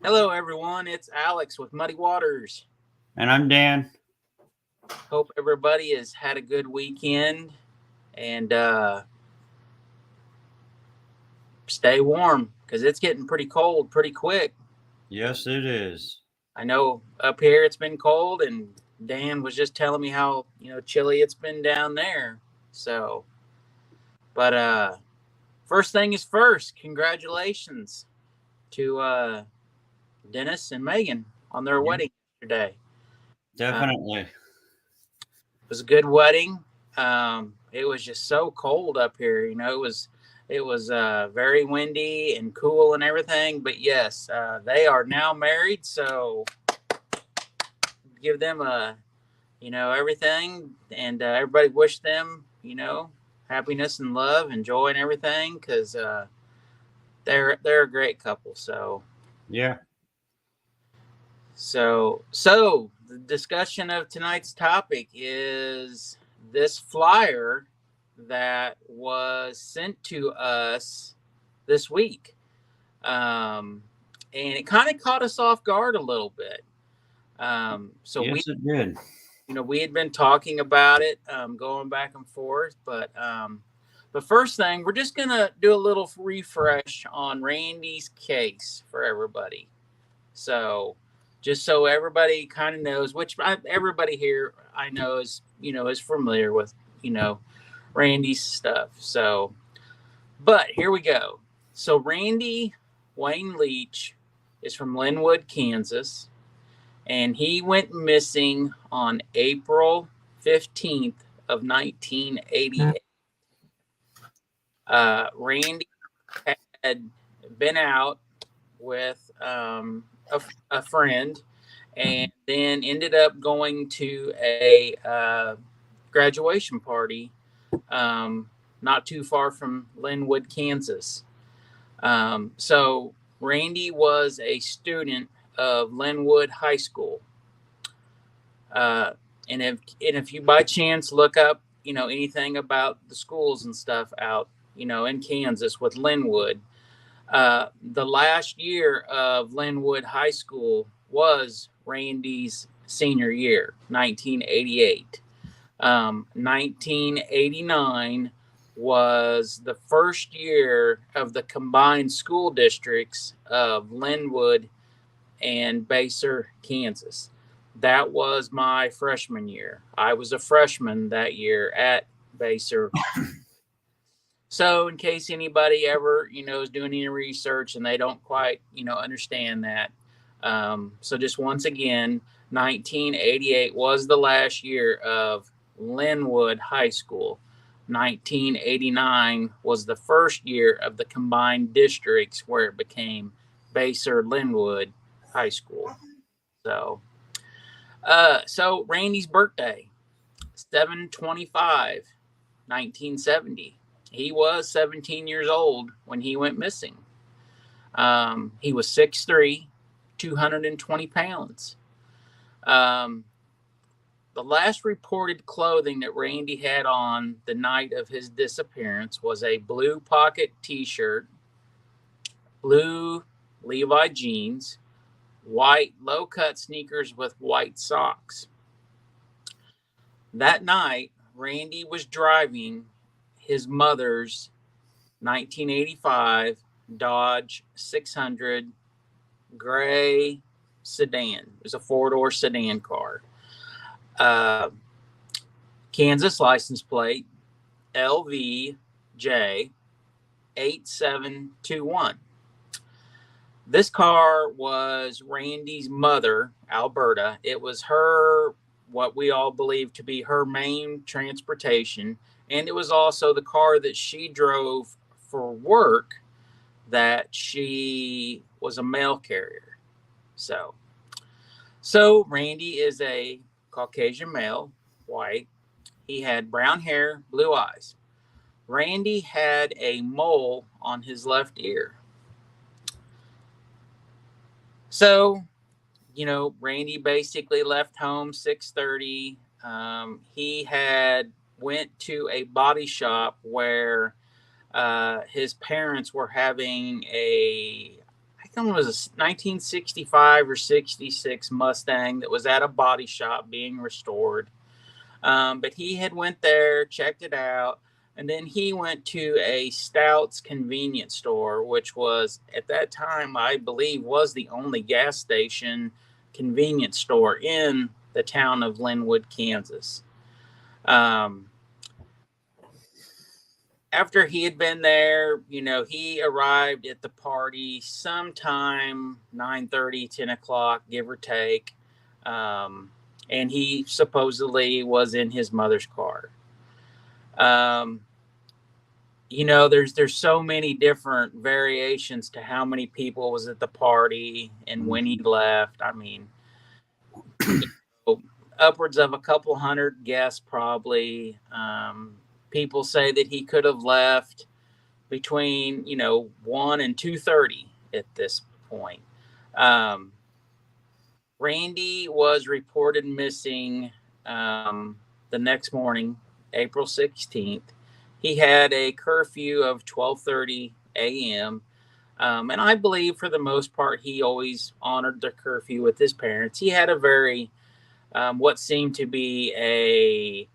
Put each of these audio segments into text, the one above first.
Hello, everyone. It's Alex with Muddy Waters. And I'm Dan. Hope everybody has had a good weekend and stay warm because it's getting pretty cold pretty quick. Yes, it is. I know up here it's been cold, and Dan was just telling me how chilly it's been down there. So, but first thing is first. Congratulations to Dennis and Megan on their Yeah, wedding yesterday. definitely. It was a good wedding. It was just so cold up here. It was very windy and cool and everything. But yes, they are now married. So give them everything, and everybody wish them happiness and love and joy and everything because they're a great couple. Yeah. So the discussion of tonight's topic is this flyer that was sent to us this week. And it kind of caught us off guard a little bit. So Yes, it did. we had been talking about it, going back and forth, but first thing, we're just gonna do a little refresh on Randy's case for everybody. So, just so everybody kind of knows, everybody here I know is familiar with Randy's stuff. So, but here we go. So Randy Wayne Leach is from Linwood, Kansas, and he went missing on April 15th of 1988. Randy had been out with a friend, and then ended up going to a graduation party not too far from Linwood, Kansas. So Randy was a student of Linwood High School. And if you by chance look up anything about the schools and stuff out in Kansas with Linwood, the last year of Linwood High School was Randy's senior year, 1988. 1989 was the first year of the combined school districts of Linwood and Basehor, Kansas. That was my freshman year. I was a freshman that year at Basehor. So, in case anybody ever, is doing any research and they don't quite, understand that, so just once again, 1988 was the last year of Linwood High School. 1989 was the first year of the combined districts where it became Basehor Linwood High School. So Randy's birthday, 7/25, 1970. He was 17 years old when he went missing. He was 6'3", 220 pounds. The last reported clothing that Randy had on the night of his disappearance was a blue pocket t-shirt, blue Levi jeans, white low-cut sneakers with white socks. That night, Randy was driving his mother's 1985 Dodge 600 gray sedan. It was a four-door sedan car. Kansas license plate LVJ 8721. This car was Randy's mother, Alberta. It was her, what we all believe to be her main transportation. And it was also the car that she drove for work, that she was a mail carrier. So Randy is a Caucasian male, white. He had brown hair, blue eyes. Randy had a mole on his left ear. So, Randy basically left home 6:30. He had went to a body shop where his parents were having a second one was a 1965 or 66 Mustang that was at a body shop being restored. But he had went there, checked it out, and then he went to a Stouts convenience store, which was at that time, I believe, was the only gas station convenience store in the town of Linwood, Kansas. After he had been there, he arrived at the party sometime 9:30, 10 o'clock, give or take. And he supposedly was in his mother's car. There's so many different variations to how many people was at the party and when he left. I mean, upwards of a couple hundred guests probably. People say that he could have left between 1 and 2:30 at this point. Randy was reported missing the next morning, April 16th. He had a curfew of 12:30 a.m. And I believe for the most part he always honored the curfew with his parents. He had a very what seemed to be a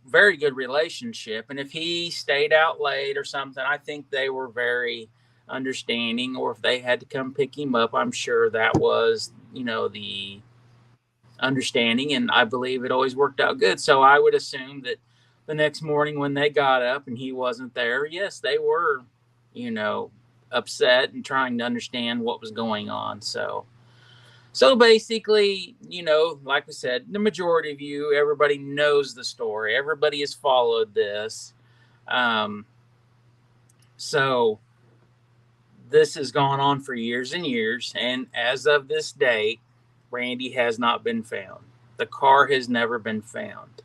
very good relationship. And if he stayed out late or something, I think they were very understanding. Or if they had to come pick him up, I'm sure that was, the understanding. And I believe it always worked out good. So I would assume that the next morning when they got up and he wasn't there, yes, they were, upset and trying to understand what was going on. So basically, like we said, the majority of everybody knows the story. Everybody has followed this. So this has gone on for years and years. And as of this date, Randy has not been found. The car has never been found.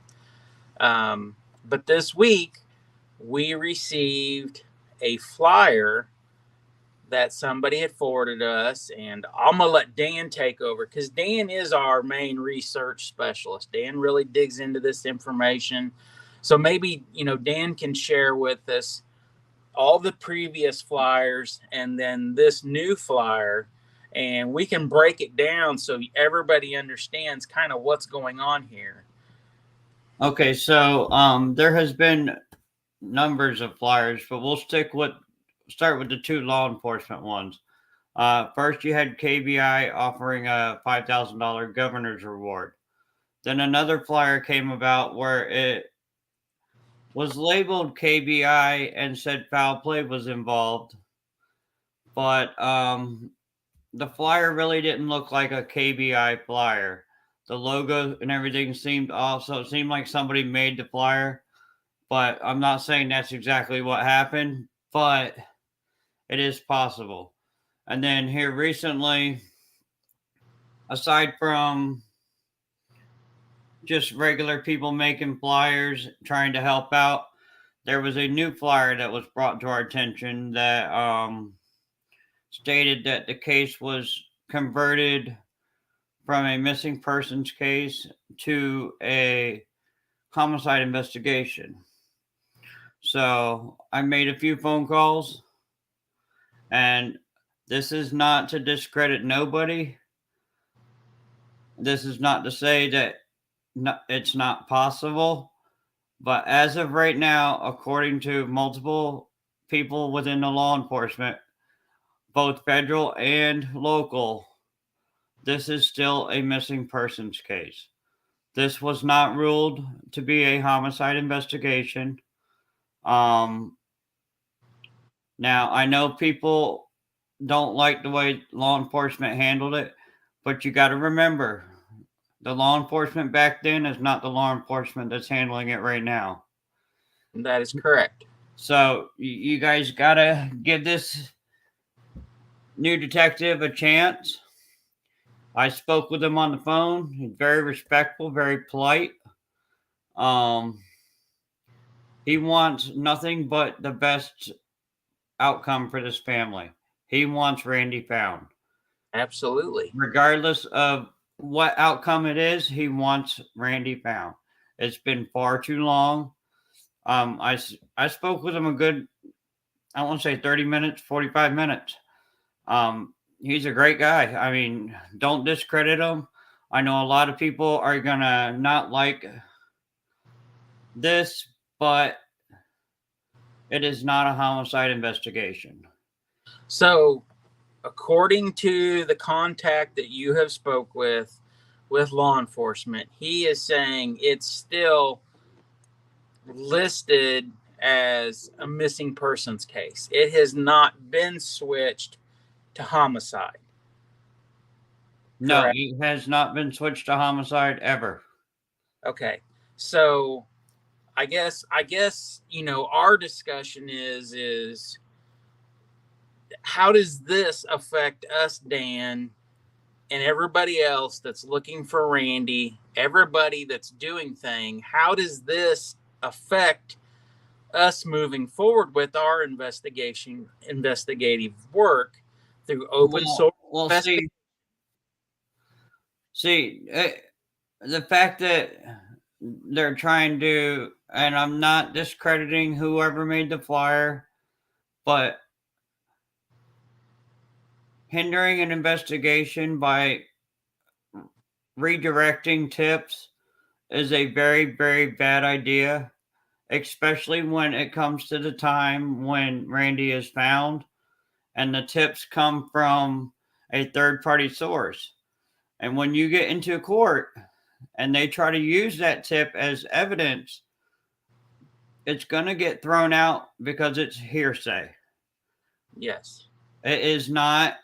But this week, we received a flyer that somebody had forwarded us, and I'm gonna let Dan take over because Dan is our main research specialist. Dan really digs into this information, so maybe Dan can share with us all the previous flyers and then this new flyer, and we can break it down so everybody understands kind of what's going on here. Okay, so there has been numbers of flyers, but we'll start with the two law enforcement ones. First, you had KBI offering a $5,000 governor's reward. Then another flyer came about where it was labeled KBI and said foul play was involved, but the flyer really didn't look like a KBI flyer. The logo and everything seemed off, so it seemed like somebody made the flyer, but I'm not saying that's exactly what happened, but it is possible. And then here recently, aside from just regular people making flyers trying to help out, there was a new flyer that was brought to our attention that stated that the case was converted from a missing persons case to a homicide investigation. So I made a few phone calls, and this is not to discredit nobody. This is not to say that it's not possible. But as of right now, according to multiple people within the law enforcement, both federal and local, this is still a missing persons case. This was not ruled to be a homicide investigation. Now, I know people don't like the way law enforcement handled it, but you got to remember the law enforcement back then is not the law enforcement that's handling it right now. That is correct. So you guys got to give this new detective a chance. I spoke with him on the phone. He's very respectful, very polite. He wants nothing but the best outcome for this family. He wants Randy found. Absolutely. Regardless of what outcome it is, he wants Randy found. It's been far too long. I spoke with him I won't say 30 minutes, 45 minutes. He's a great guy. I mean, don't discredit him. I know a lot of people are going to not like this, but it is not a homicide investigation. So, according to the contact that you have spoke with law enforcement, he is saying it's still listed as a missing persons case. It has not been switched to homicide. No, Correct? it has not been switched to homicide ever. Okay. So I guess our discussion is how does this affect us, Dan, and everybody else that's looking for Randy, everybody that's doing thing? How does this affect us moving forward with our investigative work through open source? Well, see, the fact that they're trying to, and I'm not discrediting whoever made the flyer, but hindering an investigation by redirecting tips is a very, very bad idea, especially when it comes to the time when Randy is found and the tips come from a third party source. And when you get into court and they try to use that tip as evidence, it's going to get thrown out because it's hearsay. Yes. It is not,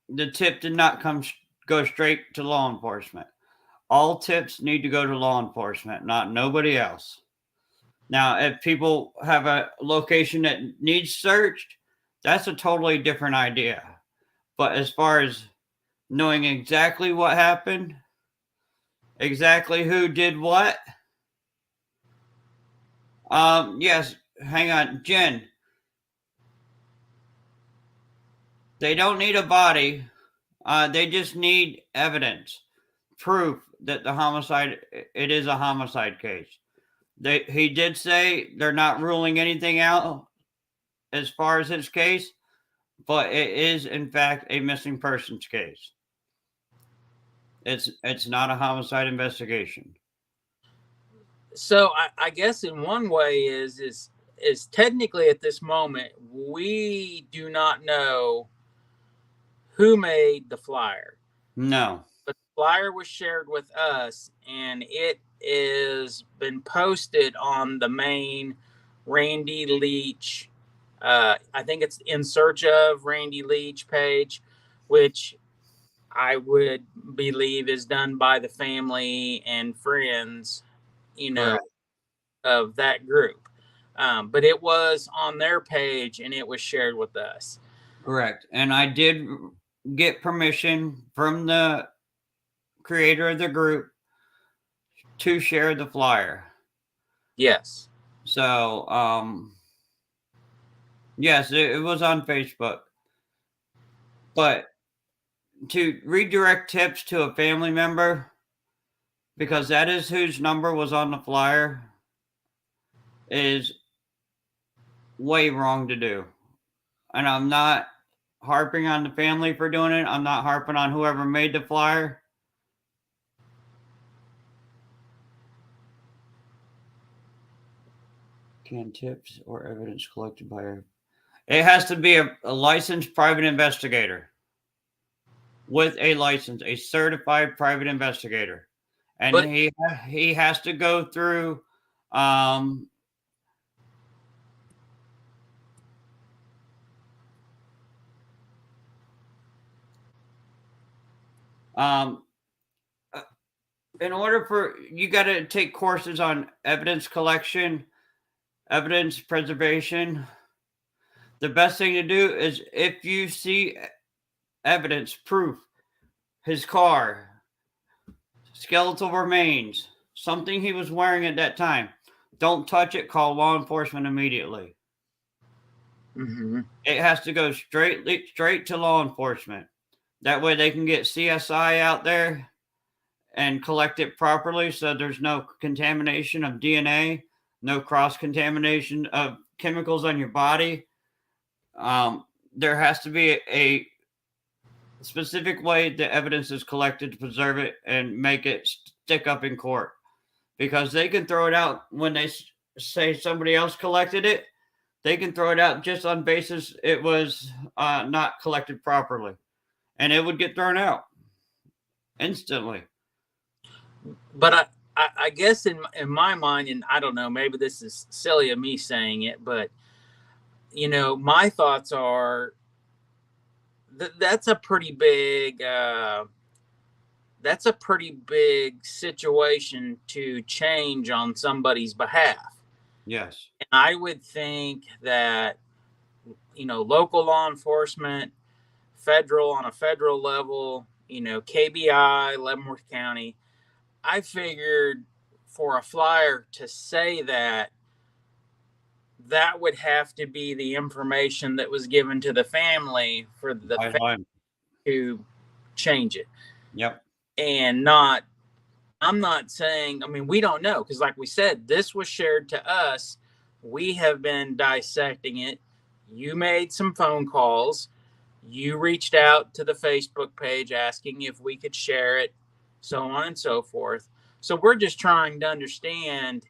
the tip did not go straight to law enforcement. All tips need to go to law enforcement, not nobody else. Now, if people have a location that needs searched, that's a totally different idea. But as far as knowing exactly what happened, exactly who did what, yes, hang on, Jen. They don't need a body. They just need evidence, proof that it is a homicide case. He did say they're not ruling anything out as far as his case, but it is in fact a missing persons case. It's not a homicide investigation. So I guess in one way is technically at this moment we do not know who made the flyer. No. But the flyer was shared with us and it is been posted on the main Randy Leach. I think it's In Search of Randy Leach page, which I would believe is done by the family and friends, Correct. of that group. But it was on their page and it was shared with us. Correct. And I did get permission from the creator of the group to share the flyer. Yes. So, yes, it was on Facebook. But to redirect tips to a family member, because that is whose number was on the flyer, is way wrong to do. And I'm not harping on the family for doing it. I'm not harping on whoever made the flyer. Can tips or evidence collected by it has to be a licensed private investigator with a license, a certified private investigator. And But he has to go through in order for, you got to take courses on evidence collection, evidence preservation. The best thing to do is if you see evidence, proof, his car, skeletal remains, something he was wearing at that time, don't touch it. Call law enforcement immediately. mm-hmm. It has to go straight to law enforcement. That way they can get CSI out there and collect it properly so there's no contamination of DNA, no cross contamination of chemicals on your body. there has to be a specific way the evidence is collected to preserve it and make it stick up in court, because they can throw it out when they say somebody else collected it. They can throw it out just on basis it was not collected properly, and it would get thrown out instantly. But I guess in my mind, and I don't know, maybe this is silly of me saying it, but my thoughts are that's a pretty big situation to change on somebody's behalf. Yes. And I would think that local law enforcement, on a federal level, KBI, Leavenworth County, I figured for a flyer to say that would have to be the information that was given to the family for the family to change it. Yep. And I'm not saying, we don't know, because like we said, this was shared to us. We have been dissecting it. You made some phone calls. You reached out to the Facebook page asking if we could share it, so on and so forth. So we're just trying to understand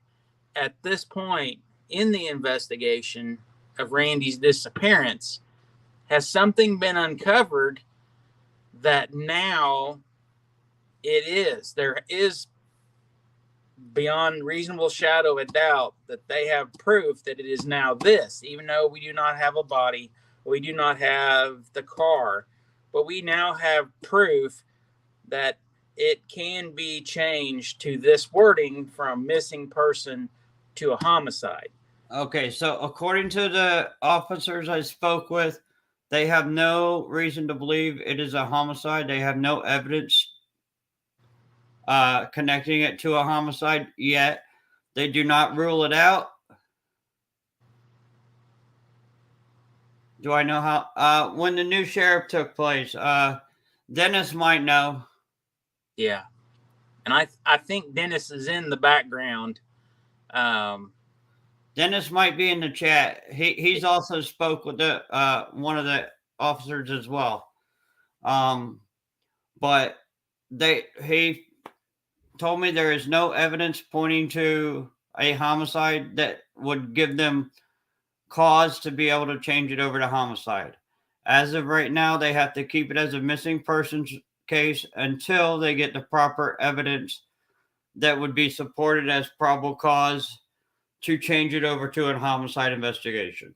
at this point in the investigation of Randy's disappearance, has something been uncovered that now there is beyond reasonable shadow of doubt that they have proof that it is now this, even though we do not have a body, we do not have the car, but we now have proof that it can be changed to this wording from missing person to a homicide. Okay, so according to the officers I spoke with, they have no reason to believe it is a homicide. They have no evidence connecting it to a homicide yet. They do not rule it out. Do I know how? When the new sheriff took place, Dennis might know. Yeah, and I think Dennis is in the background. Dennis might be in the chat. He's also spoke with the one of the officers as well. But he told me there is no evidence pointing to a homicide that would give them cause to be able to change it over to homicide. As of right now, they have to keep it as a missing persons case until they get the proper evidence that would be supported as probable cause to change it over to a homicide investigation.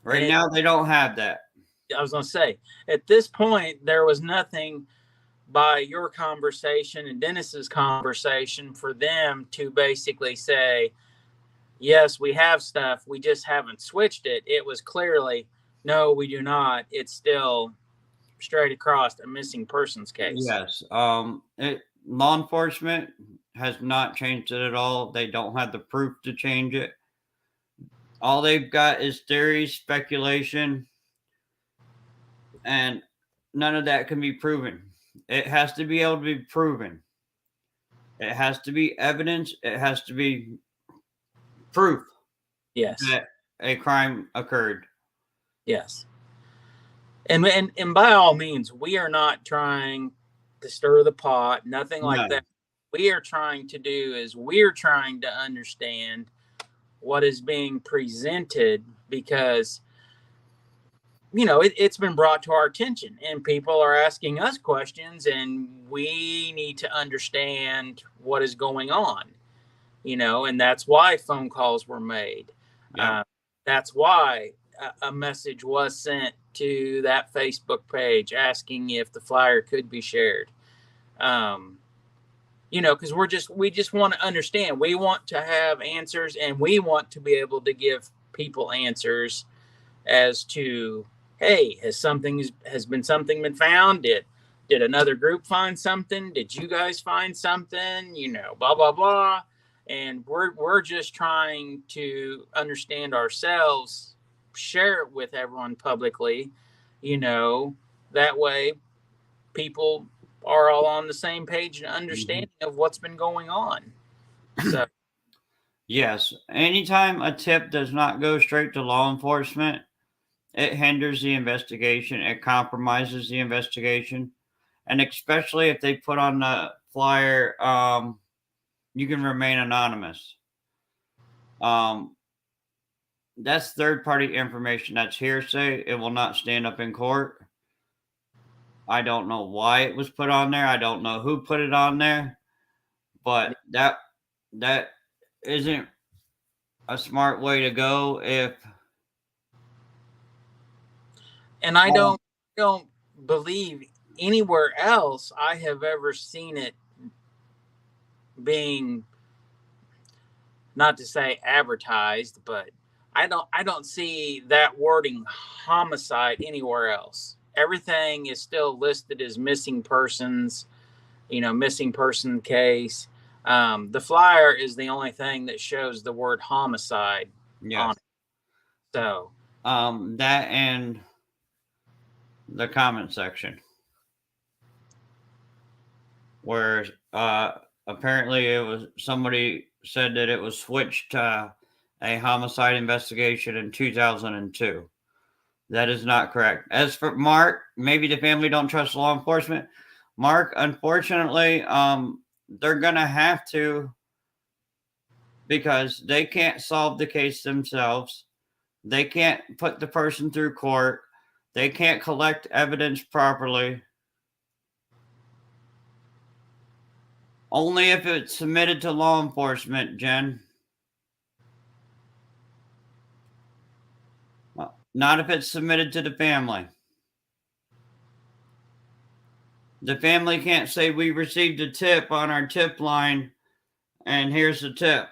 Right now, they don't have that. I was going to say, at this point, there was nothing by your conversation and Dennis's conversation for them to basically say, yes, we have stuff, we just haven't switched it. It was clearly, no, we do not. It's still straight across a missing persons case. Yes. Law enforcement has not changed it at all. They don't have the proof to change it. All they've got is theory, speculation, and none of that can be proven. It has to be able to be proven. It has to be evidence. It has to be proof. Yes. That a crime occurred. Yes. And by all means, we are not trying to stir the pot, nothing like that. We are trying to do is we're trying to understand what is being presented, because it's been brought to our attention and people are asking us questions, and we need to understand what is going on, and that's why phone calls were made. Yeah. That's why a message was sent to that Facebook page asking if the flyer could be shared. Because we just want to understand. We want to have answers, and we want to be able to give people answers as to, hey, has something been found? Did another group find something? Did you guys find something? Blah blah blah. And we're just trying to understand ourselves, share it with everyone publicly, that way people are all on the same page and understanding of what's been going on. So yes, anytime a tip does not go straight to law enforcement, It hinders the investigation. It compromises the investigation. And especially if they put on the flyer, you can remain anonymous. Um, that's third party information. That's hearsay. It will not stand up in court. I don't know why it was put on there. I don't know who put it on there, but that isn't a smart way to go. If And I don't believe anywhere else I have ever seen it being, not to say advertised, but I don't see that wording homicide anywhere else. Everything is still listed as missing persons, missing person case. The flyer is the only thing that shows the word homicide on yes, it. So that and the comment section where apparently it was somebody said that it was switched to a homicide investigation in 2002. That is not correct. As for Mark, maybe the family don't trust law enforcement. Mark, unfortunately, they're gonna have to, because they can't solve the case themselves. They can't put the person through court. They can't collect evidence properly. Only if it's submitted to law enforcement, Jen. Not if it's submitted to the family. The family can't say we received a tip on our tip line and here's the tip.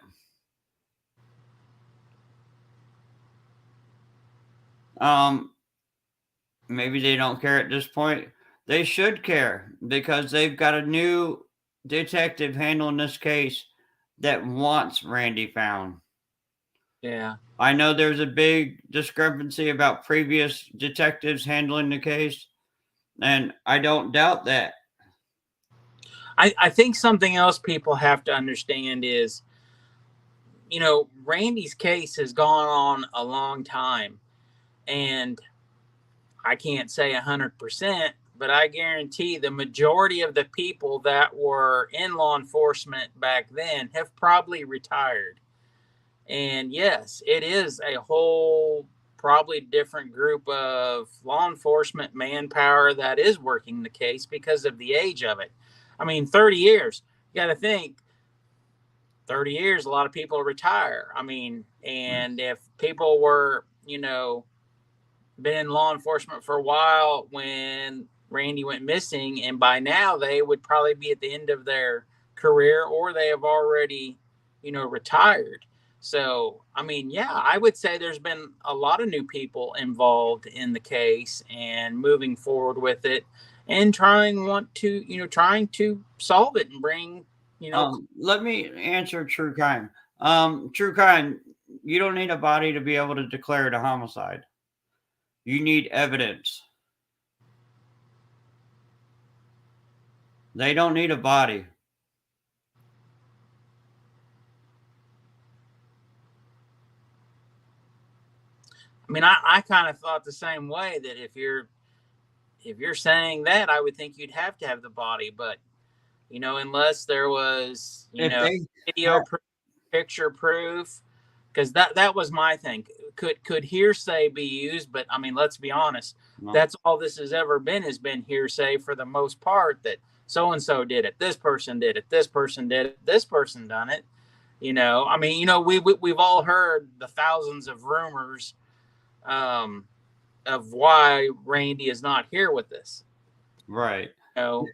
Maybe they don't care at this point. They should care because they've got a new detective handling this case that wants Randy found. yeah, I know there's a big discrepancy about previous detectives handling the case, and I don't doubt that. I think something else people have to understand is, Randy's case has gone on a long time, and I can't say 100%, but I guarantee the majority of the people that were in law enforcement back then have probably retired. And yes, it is a whole probably different group of law enforcement manpower that is working the case because of the age of it. I mean, 30 years, you got to think 30 years, a lot of people retire. I mean, and if people were, been in law enforcement for a while when Randy went missing, and by now they would probably be at the end of their career or they have already, retired. So, I mean, yeah, I would say there's been a lot of new people involved in the case and moving forward with it and trying to solve it and bring, you know, Let me answer True Crime. True Crime, you don't need a body to be able to declare it a homicide. You need evidence. They don't need a body. I mean, I kind of thought the same way that if you're saying that, I would think you'd have to have the body, but unless there was, If they video have, proof, picture proof, because that was my thing. Could hearsay be used? But I mean, let's be honest. no, That's all this has ever been, has been hearsay for the most part. That so and so did it. This person did it. This person did it. This person done it. I mean, we've all heard the thousands of rumors, um, of why Randy is not here with us. right. You know,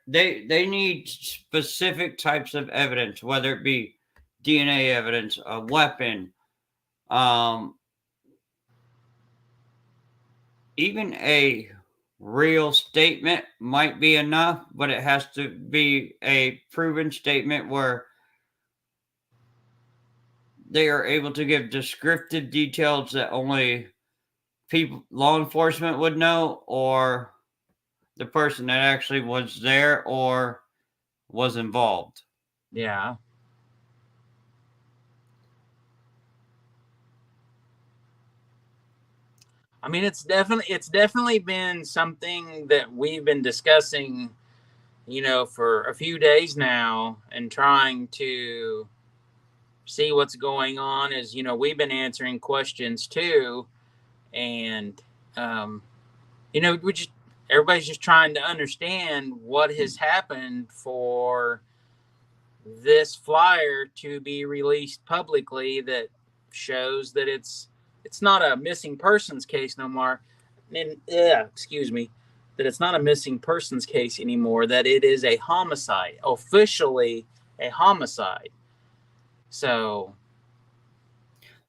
They need specific types of evidence, whether it be DNA evidence, a weapon, um, even a real statement might be enough, but it has to be a proven statement where they are able to give descriptive details that only people, law enforcement would know, or the person that actually was there or was involved. yeah. I mean, it's definitely been something that we've been discussing, for a few days now, and trying to see what's going on. As we've been answering questions too, and um, we just everybody's just trying to understand what has happened for this flyer to be released publicly that shows that it's not a missing persons case no more. And yeah, excuse me, that it's not a missing persons case anymore. That it is a homicide, officially a homicide. So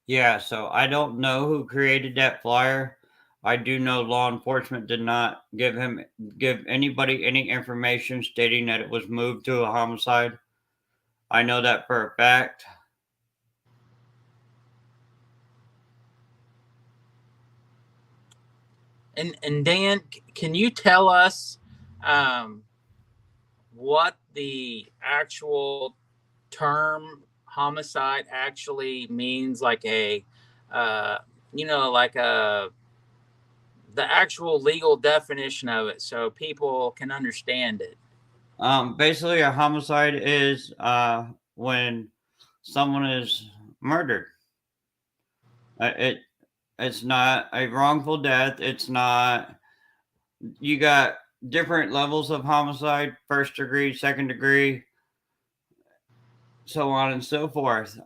Yeah, so I don't know who created that flyer. I do know law enforcement did not give anybody any information stating that it was moved to a homicide. I know that for a fact. and Dan, can you tell us um, what the actual term homicide actually means, like uh, like the actual legal definition of it, so people can understand it? Basically, a homicide is when someone is murdered. It's not a wrongful death. It's not. You got different levels of homicide: first degree, second degree, so on and so forth.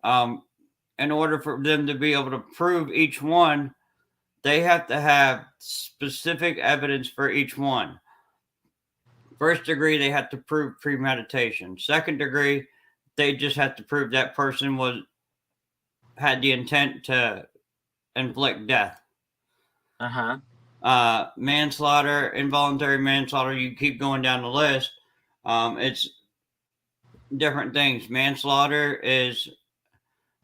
In order for them to be able to prove each one, they have to have specific evidence for each one. First degree, they have to prove premeditation. Second degree, they just have to prove that person had the intent to inflict death. Uh-huh. Manslaughter, involuntary manslaughter, you keep going down the list. It's different things. Manslaughter is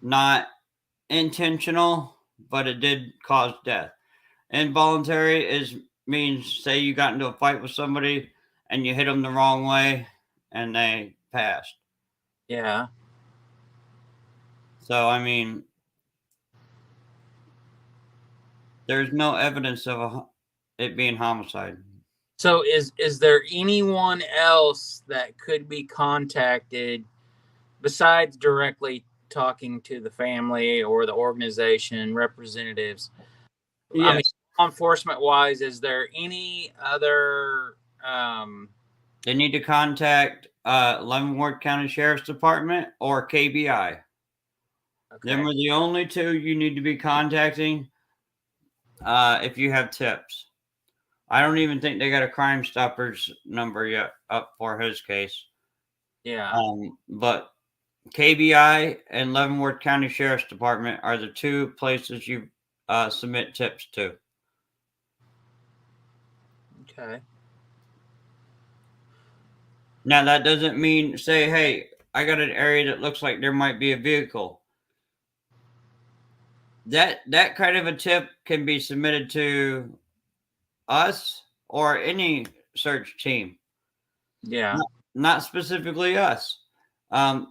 not intentional, but it did cause death. Involuntary means, say you got into a fight with somebody and you hit them the wrong way and they passed. Yeah. So I mean, there's no evidence of it being homicide. So is there anyone else that could be contacted besides directly talking to the family or the organization representatives? I mean, Yes, law enforcement wise, is there any other they need to contact Leavenworth County Sheriff's Department or KBI. Them okay. are the only two you need to be contacting if you have tips. I don't even think they got a Crime Stoppers number yet up for his case. Yeah. But KBI and Leavenworth County Sheriff's Department are the two places you submit tips to. Okay. Now, that doesn't mean, say, hey, I got an area that looks like there might be a vehicle. That kind of a tip can be submitted to us or any search team, Yeah. not specifically us.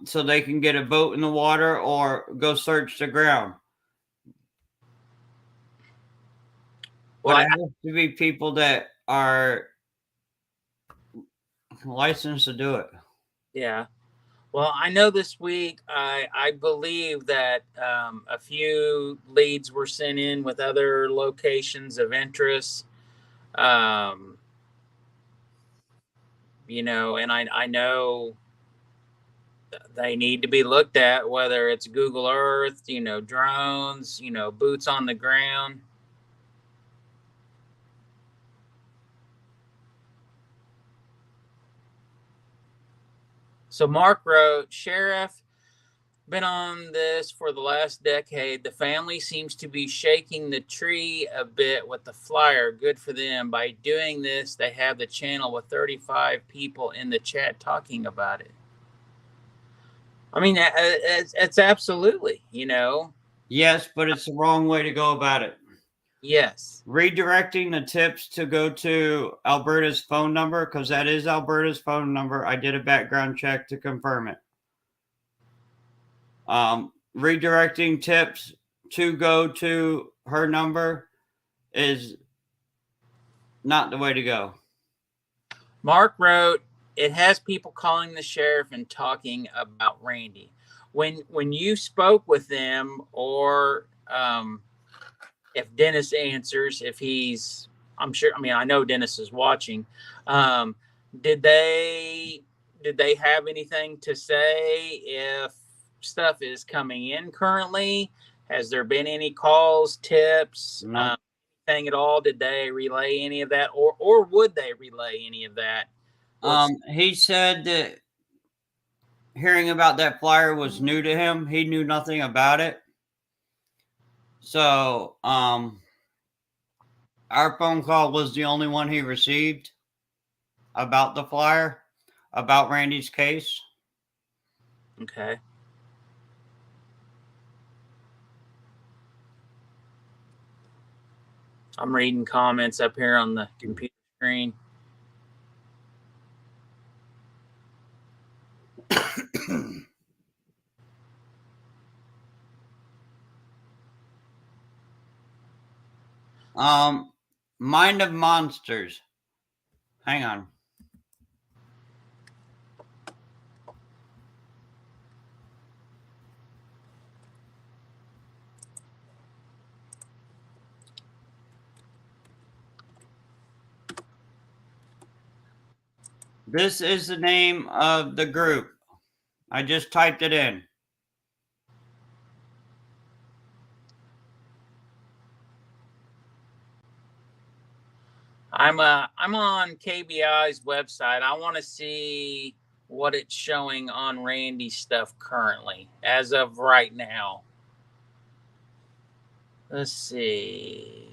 So they can get a boat in the water or go search the ground. Well, But it has to be people that are licensed to do it. yeah. Well, I know this week I believe that a few leads were sent in with other locations of interest. Um, and I know they need to be looked at, whether it's Google Earth, drones, boots on the ground. So Mark wrote, Sheriff, been on this for the last decade. The family seems to be shaking the tree a bit with the flyer. Good for them. By doing this, they have the channel with 35 people in the chat talking about it. I mean, it's absolutely. Yes, but it's the wrong way to go about it. Yes. Redirecting the tips to go to Alberta's phone number, because that is Alberta's phone number. I did a background check to confirm it. Redirecting tips to go to her number is not the way to go. Mark wrote, it has people calling the sheriff and talking about Randy. When you spoke with them, or if Dennis answers, if he's, I'm sure, I mean, I know Dennis is watching. Um, did they have anything to say if stuff is coming in currently? Has there been any calls, tips, No. anything at all? Did they relay any of that, or would they relay any of that? He said that hearing about that flyer was new to him. He knew nothing about it. So, our phone call was the only one he received about the flyer, about Randy's case. Okay. I'm reading comments up here on the computer screen. Mind of Monsters. Hang on. This is the name of the group. I just typed it in. I'm on KBI's website. I want to see what it's showing on Randy's stuff currently, as of right now. Let's see.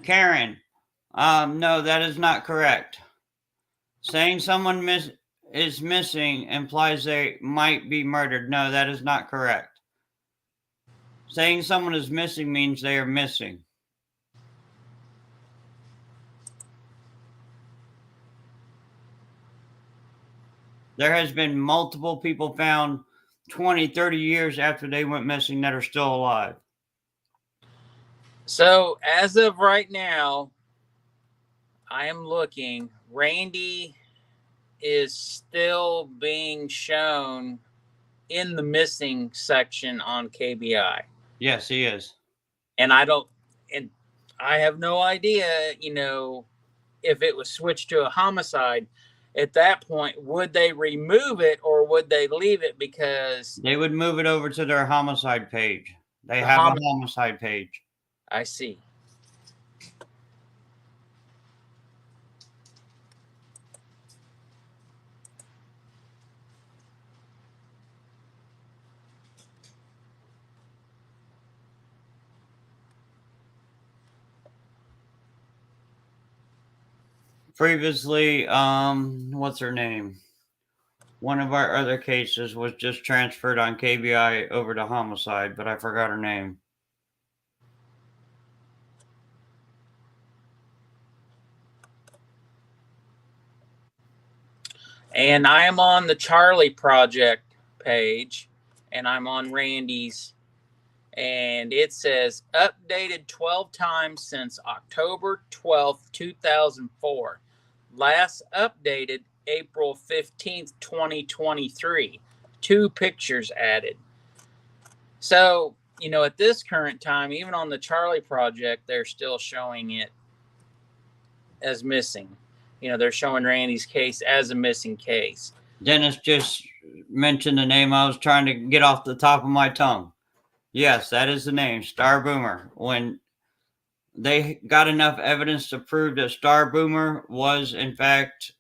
Karen. No, that is not correct. Saying someone is missing implies they might be murdered. No, that is not correct. Saying someone is missing means they are missing. There has been multiple people found 20, 30 years after they went missing that are still alive. So, as of right now, I am looking. Randy is still being shown in the missing section on KBI. Yes, he is. And I have no idea, if it was switched to a homicide. At that point, would they remove it or would they leave it? Because they would move it over to their homicide page. They have a homicide page. I see. Previously, what's her name? One of our other cases was just transferred on KBI over to homicide, but I forgot her name. And I am on the Charlie Project page, and I'm on Randy's, and it says updated 12 times since October 12th, 2004. Last updated April 15th, 2023. 2 pictures added. So, at this current time, even on the Charlie Project, they're still showing it as missing. They're showing Randy's case as a missing case. Dennis just mentioned the name I was trying to get off the top of my tongue. Yes, that is the name, Star Boomer. When they got enough evidence to prove that Star Boomer was, in fact,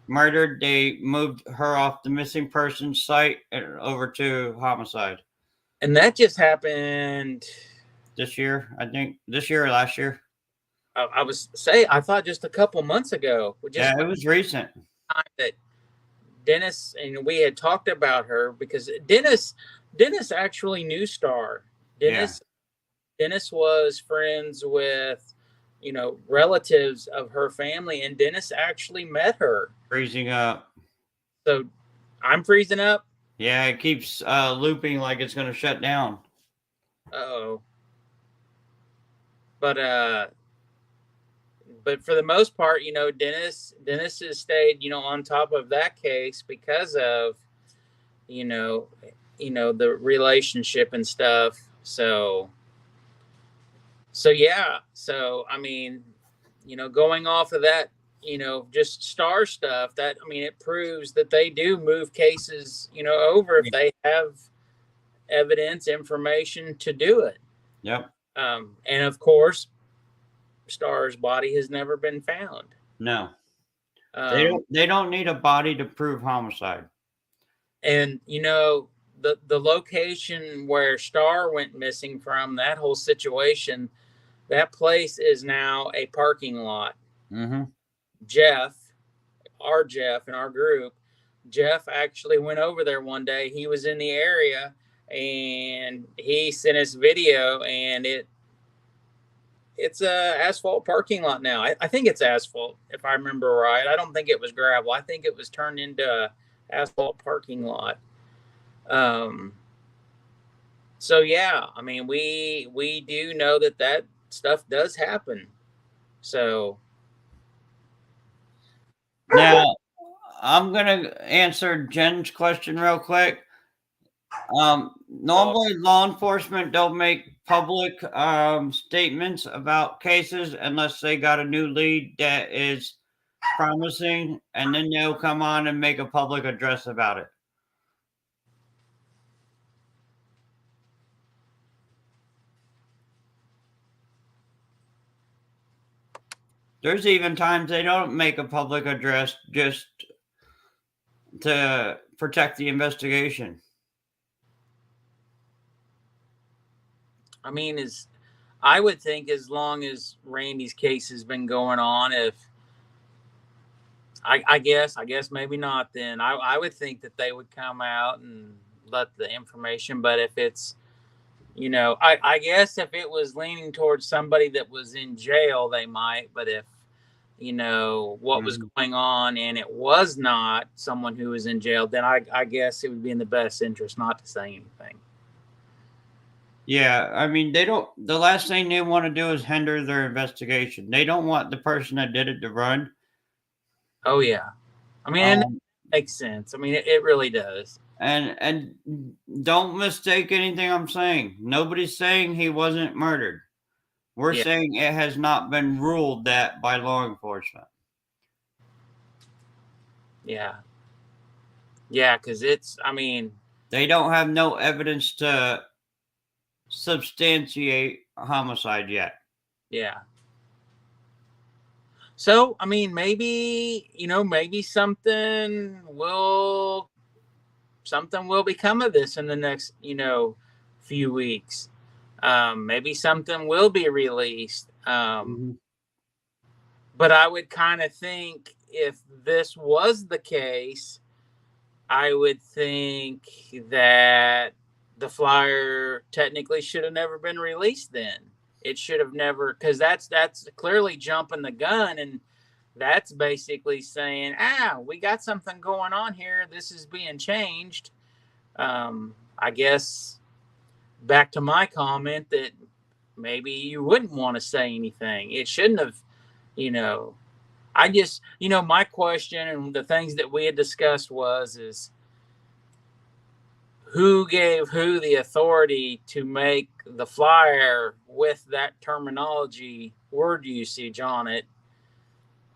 murdered, they moved her off the missing persons site over to homicide. And that just happened this year, I think. This year or last year? I thought just a couple months ago. Yeah, it was recent. That Dennis, and we had talked about her because Dennis actually knew Star. Dennis was friends with, relatives of her family, and Dennis actually met her. Freezing up. So I'm freezing up. Yeah, it keeps looping like it's going to shut down. Uh-oh. but for the most part, Dennis has stayed, on top of that case because of, you know, the relationship and stuff. So yeah. So I mean, going off of that, just star stuff, that I mean, it proves that they do move cases, over if they have evidence, information to do it. Yep. And of course, Star's body has never been found. No. They Um, don't. They don't need a body to prove homicide. and the location where Star went missing from, that whole situation, that place is now a parking lot. Mm-hmm. Jeff, our Jeff in our group, Jeff actually went over there one day. He was in the area and he sent us video, and it's a asphalt parking lot now. I think it's asphalt, if I remember right. I don't think it was gravel. I think it was turned into a asphalt parking lot. Um, so yeah, I mean, we do know that stuff does happen. So Now, I'm gonna answer Jen's question real quick. Normally, law enforcement don't make public statements about cases unless they got a new lead that is promising, and then they'll come on and make a public address about it. There's even times they don't make a public address just to protect the investigation. I mean, I would think as long as Randy's case has been going on, if I guess maybe not, then I would think that they would come out and let the information. But if it's, I guess if it was leaning towards somebody that was in jail, they might. But if, what was going on and it was not someone who was in jail, then I guess it would be in the best interest not to say anything. Yeah, I mean, they don't. The last thing they want to do is hinder their investigation. They don't want the person that did it to run. Oh yeah, I mean, it makes sense. I mean, it really does. And don't mistake anything I'm saying. Nobody's saying he wasn't murdered. We're Yeah. saying it has not been ruled that by law enforcement. Yeah. Yeah, because I mean, They don't have no evidence to substantiate a homicide yet. yeah. So, I mean, maybe something will become of this in the next, few weeks. Maybe something will be released. But I would kind of think if this was the case, I would think that the flyer technically should have never been released then. It should have never, because that's clearly jumping the gun, and that's basically saying, we got something going on here. This is being changed. I guess back to my comment that maybe you wouldn't want to say anything. It shouldn't have, I just, my question and the things that we had discussed is who gave who the authority to make the flyer with that terminology, word usage on it,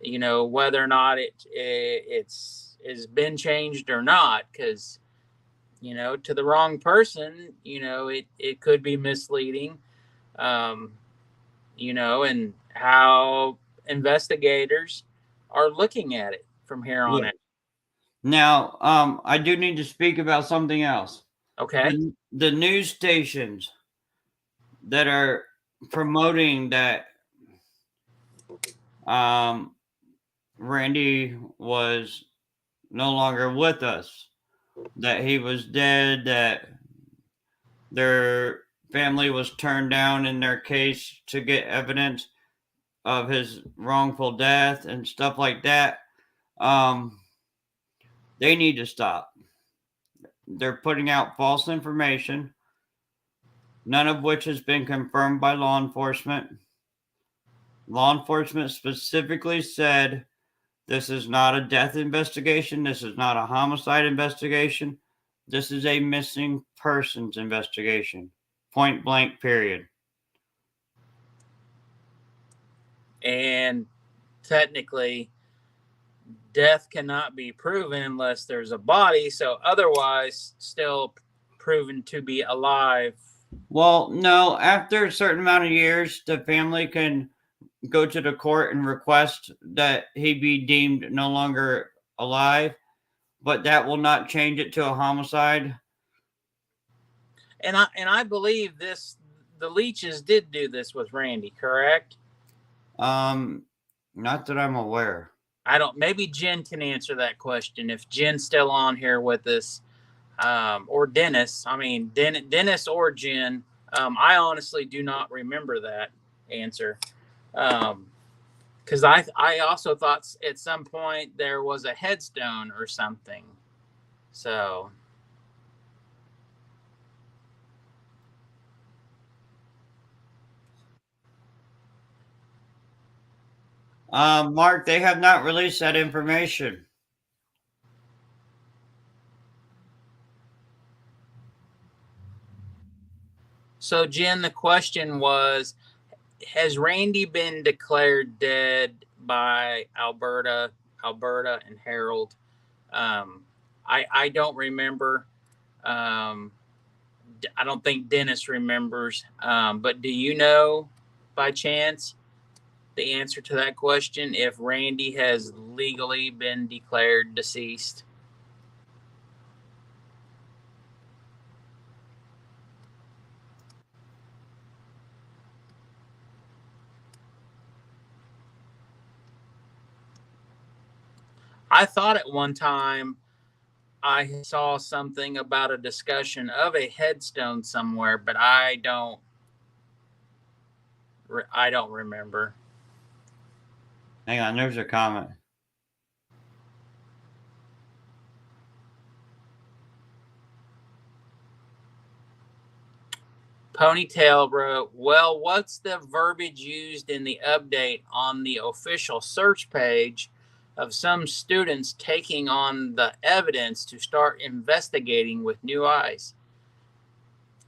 whether or not it's been changed or not, because, to the wrong person, it could be misleading, and how investigators are looking at it from here on out. Now, I do need to speak about something else. Okay. The news stations that are promoting that Randy was no longer with us, that he was dead, that their family was turned down in their case to get evidence of his wrongful death and stuff like that. They need to stop. They're putting out false information, none of which has been confirmed by law enforcement. Law enforcement specifically said this is not a death investigation. This is not a homicide investigation. This is a missing persons investigation. Point blank, period. And technically, death cannot be proven unless there's a body. So otherwise, still proven to be alive. Well, no, after a certain amount of years, the family can go to the court and request that he be deemed no longer alive, but that will not change it to a homicide. And I believe this. The Leaches did do this with Randy, correct? Not that I'm aware. I don't. Maybe Jen can answer that question if Jen's still on here with us, or Dennis. I mean, Dennis or Jen. I honestly do not remember that answer. Because I also thought at some point there was a headstone or something. So. Mark, they have not released that information. So, Jen, the question was, has Randy been declared dead by Alberta and Harold? I don't remember. I don't think Dennis remembers. But do you know by chance the answer to that question if Randy has legally been declared deceased? I thought at one time I saw something about a discussion of a headstone somewhere, but I don't remember. Hang on, there's a comment. Ponytail wrote, well, what's the verbiage used in the update on the official search page of some students taking on the evidence to start investigating with new eyes?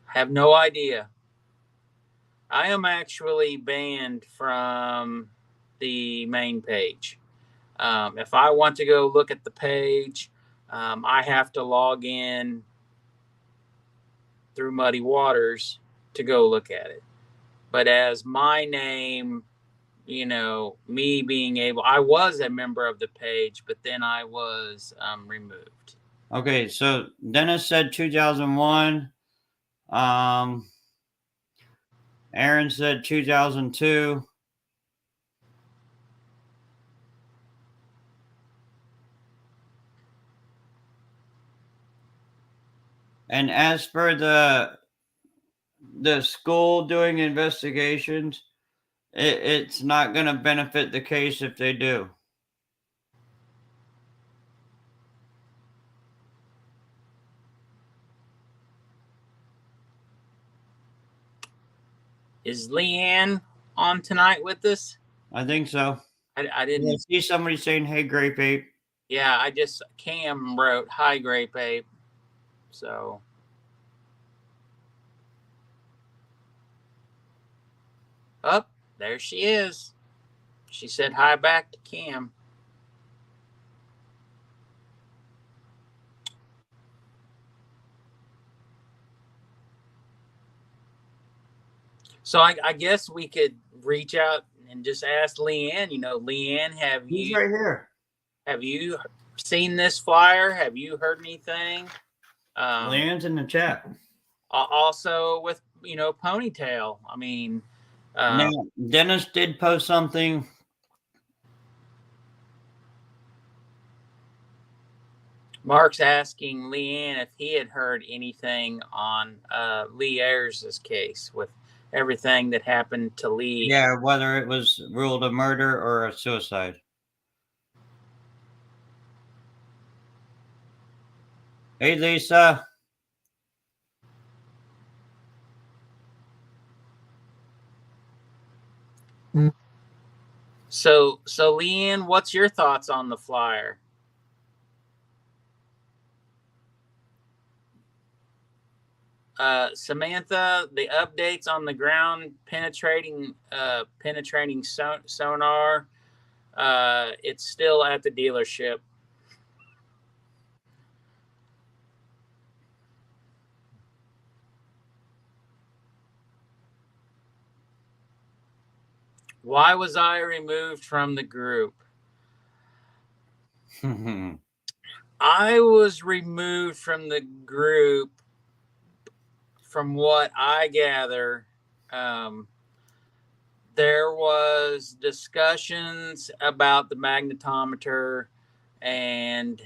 Have no idea. I am actually banned from the main page. If I want to go look at the page, I have to log in through Muddy Waters to go look at it. But as my name, me being able, I was a member of the page, but then I was removed. Okay, so Dennis said 2001. Aaron said 2002. And as for the school doing investigations, it's not going to benefit the case if they do. Is Leanne on tonight with us? I think so. I didn't I see somebody saying, hey, Grape Ape. Yeah, Cam wrote, hi, Grape Ape. So. Oh, there she is. She said hi back to Cam. So I guess we could reach out and just ask Leanne. Leanne, He's right here. Have you seen this flyer? Have you heard anything? Leanne's in the chat. Also with Ponytail. I mean, now Dennis did post something. Mark's asking Leanne if he had heard anything on Lee Ayers' case with everything that happened to Lee. Yeah, whether it was ruled a murder or a suicide. Hey, Lisa. So Leanne, what's your thoughts on the flyer? Samantha, the updates on the ground penetrating sonar. It's still at the dealership. Why was I removed from the group? I was removed from the group, from what I gather. Um, there was discussions about the magnetometer and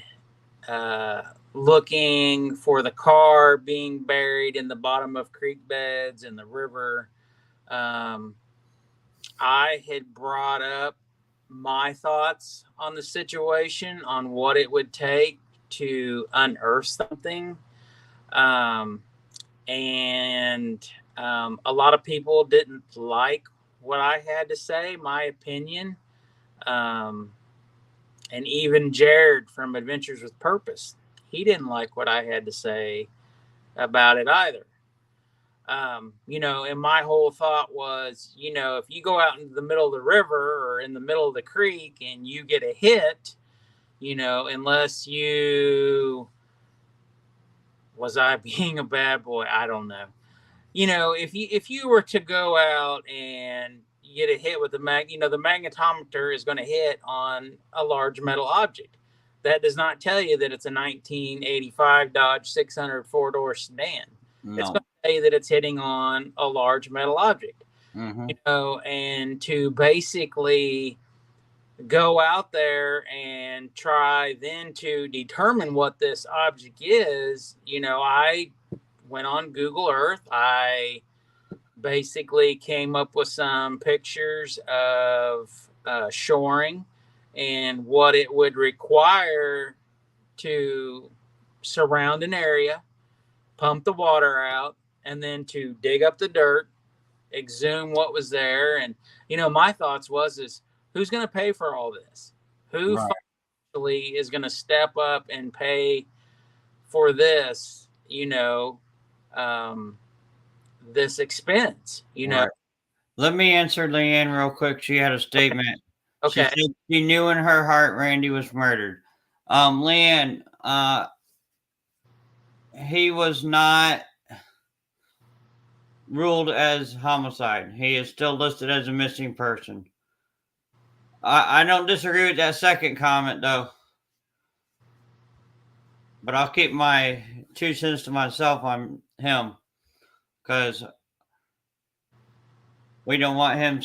uh, looking for the car being buried in the bottom of creek beds in the river. Um, I had brought up my thoughts on the situation, on what it would take to unearth something. Um, and a lot of people didn't like what I had to say, my opinion. Um, and even Jared from Adventures with Purpose, he didn't like what I had to say about it either. And my whole thought was, if you go out into the middle of the river or in the middle of the creek and you get a hit, unless you, was I being a bad boy? I don't know. If you were to go out and get a hit with the the magnetometer is going to hit on a large metal object. That does not tell you that it's a 1985 Dodge 600 four-door sedan. It's going No. to tell you that it's hitting on a large metal object. Mm-hmm. And to basically go out there and try then to determine what this object is, I went on Google Earth. I basically came up with some pictures of shoring and what it would require to surround an area, pump the water out, and then to dig up the dirt, exhume what was there. And my thoughts was is who's going to pay for all this? Who Right. finally is going to step up and pay for this? Um, this expense. Right. Let me answer Leanne real quick. She had a statement. She Okay. said she knew in her heart Randy was murdered. Leanne, he was not ruled as homicide. He is still listed as a missing person. I don't disagree with that second comment though, but I'll keep my 2 cents to myself on him because we don't want him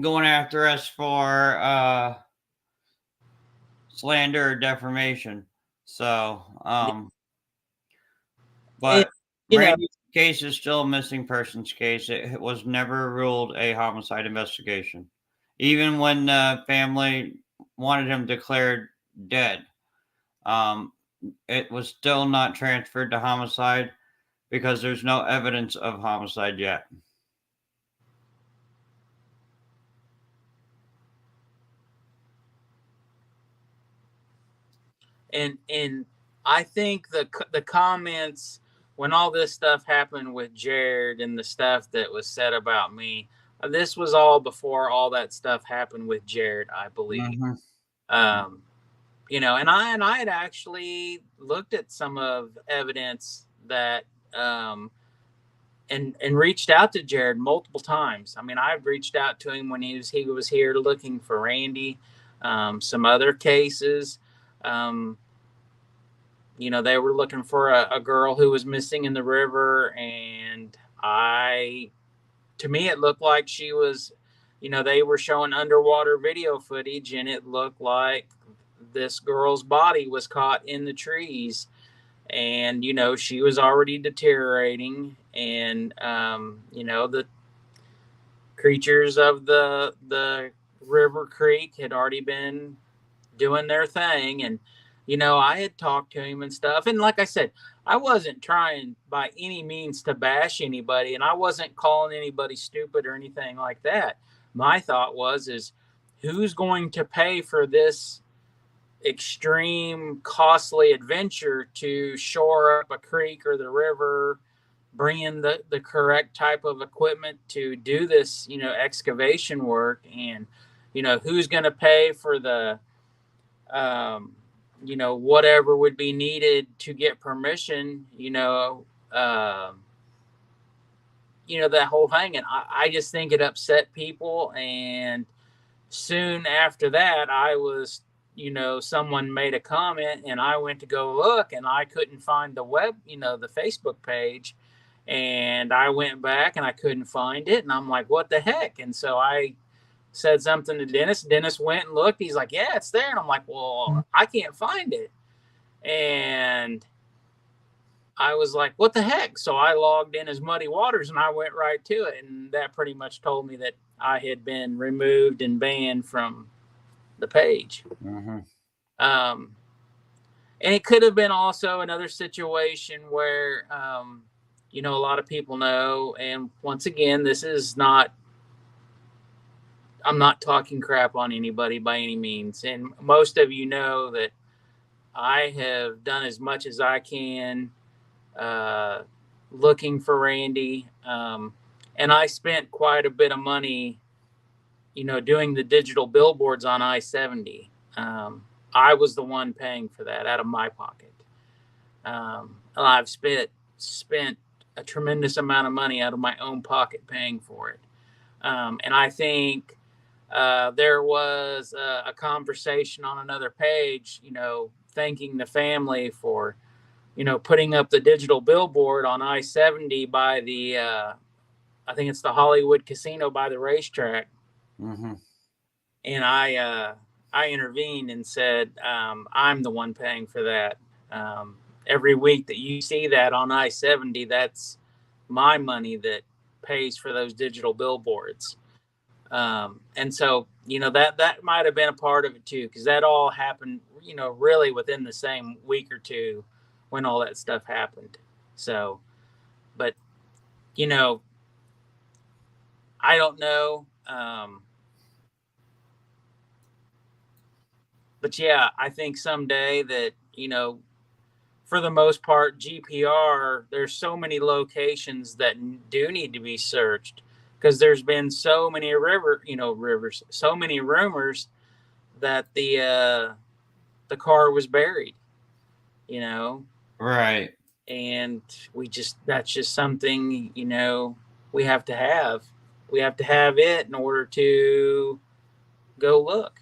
going after us for slander or defamation. So, And, but you know, Randy's case is still a missing persons case. It was never ruled a homicide investigation, even when the family wanted him declared dead. Um, it was still not transferred to homicide because there's no evidence of homicide yet. and I think the comments when all this stuff happened with Jared and the stuff that was said about me, this was all before all that stuff happened with Jared, I believe. Mm-hmm. Um, and I had actually looked at some of evidence that and reached out to Jared multiple times. I mean, I've reached out to him when he was here looking for Randy. Some other cases. Um, they were looking for a girl who was missing in the river, and to me, it looked like she was, they were showing underwater video footage, and it looked like this girl's body was caught in the trees, and she was already deteriorating, and the creatures of the river creek had already been doing their thing. And I had talked to him and stuff, and like I said, I wasn't trying by any means to bash anybody, and I wasn't calling anybody stupid or anything like that. My thought was is who's going to pay for this extreme costly adventure to shore up a creek or the river, bring in the correct type of equipment to do this, excavation work, and who's going to pay for the whatever would be needed to get permission, that whole thing. And I just think it upset people. And soon after that, someone made a comment and I went to go look and I couldn't find the the Facebook page. And I went back and I couldn't find it. And I'm like, what the heck? And so I said something to Dennis. Dennis went and looked. He's like, yeah, it's there. And I'm like, well, I can't find it. And I was like, what the heck? So I logged in as Muddy Waters and I went right to it. And that pretty much told me that I had been removed and banned from the page. Mm-hmm. And it could have been also another situation where, a lot of people know. And once again, I'm not talking crap on anybody by any means. And most of you know that I have done as much as I can looking for Randy. And I spent quite a bit of money, doing the digital billboards on I-70. I was the one paying for that out of my pocket. I've spent a tremendous amount of money out of my own pocket paying for it. And I think there was a conversation on another page, thanking the family for, putting up the digital billboard on I-70 by the, I think it's the Hollywood Casino by the racetrack. Mm-hmm. And I intervened and said, I'm the one paying for that. Every week that you see that on I-70, that's my money that pays for those digital billboards. And so, that might have been a part of it too, because that all happened, really within the same week or two when all that stuff happened. So, but, I don't know. But yeah, I think someday that, for the most part, GPR, there's so many locations that do need to be searched because there's been so many rivers, so many rumors that the car was buried, Right. and that's just something, we have to have. We have to have it in order to go look.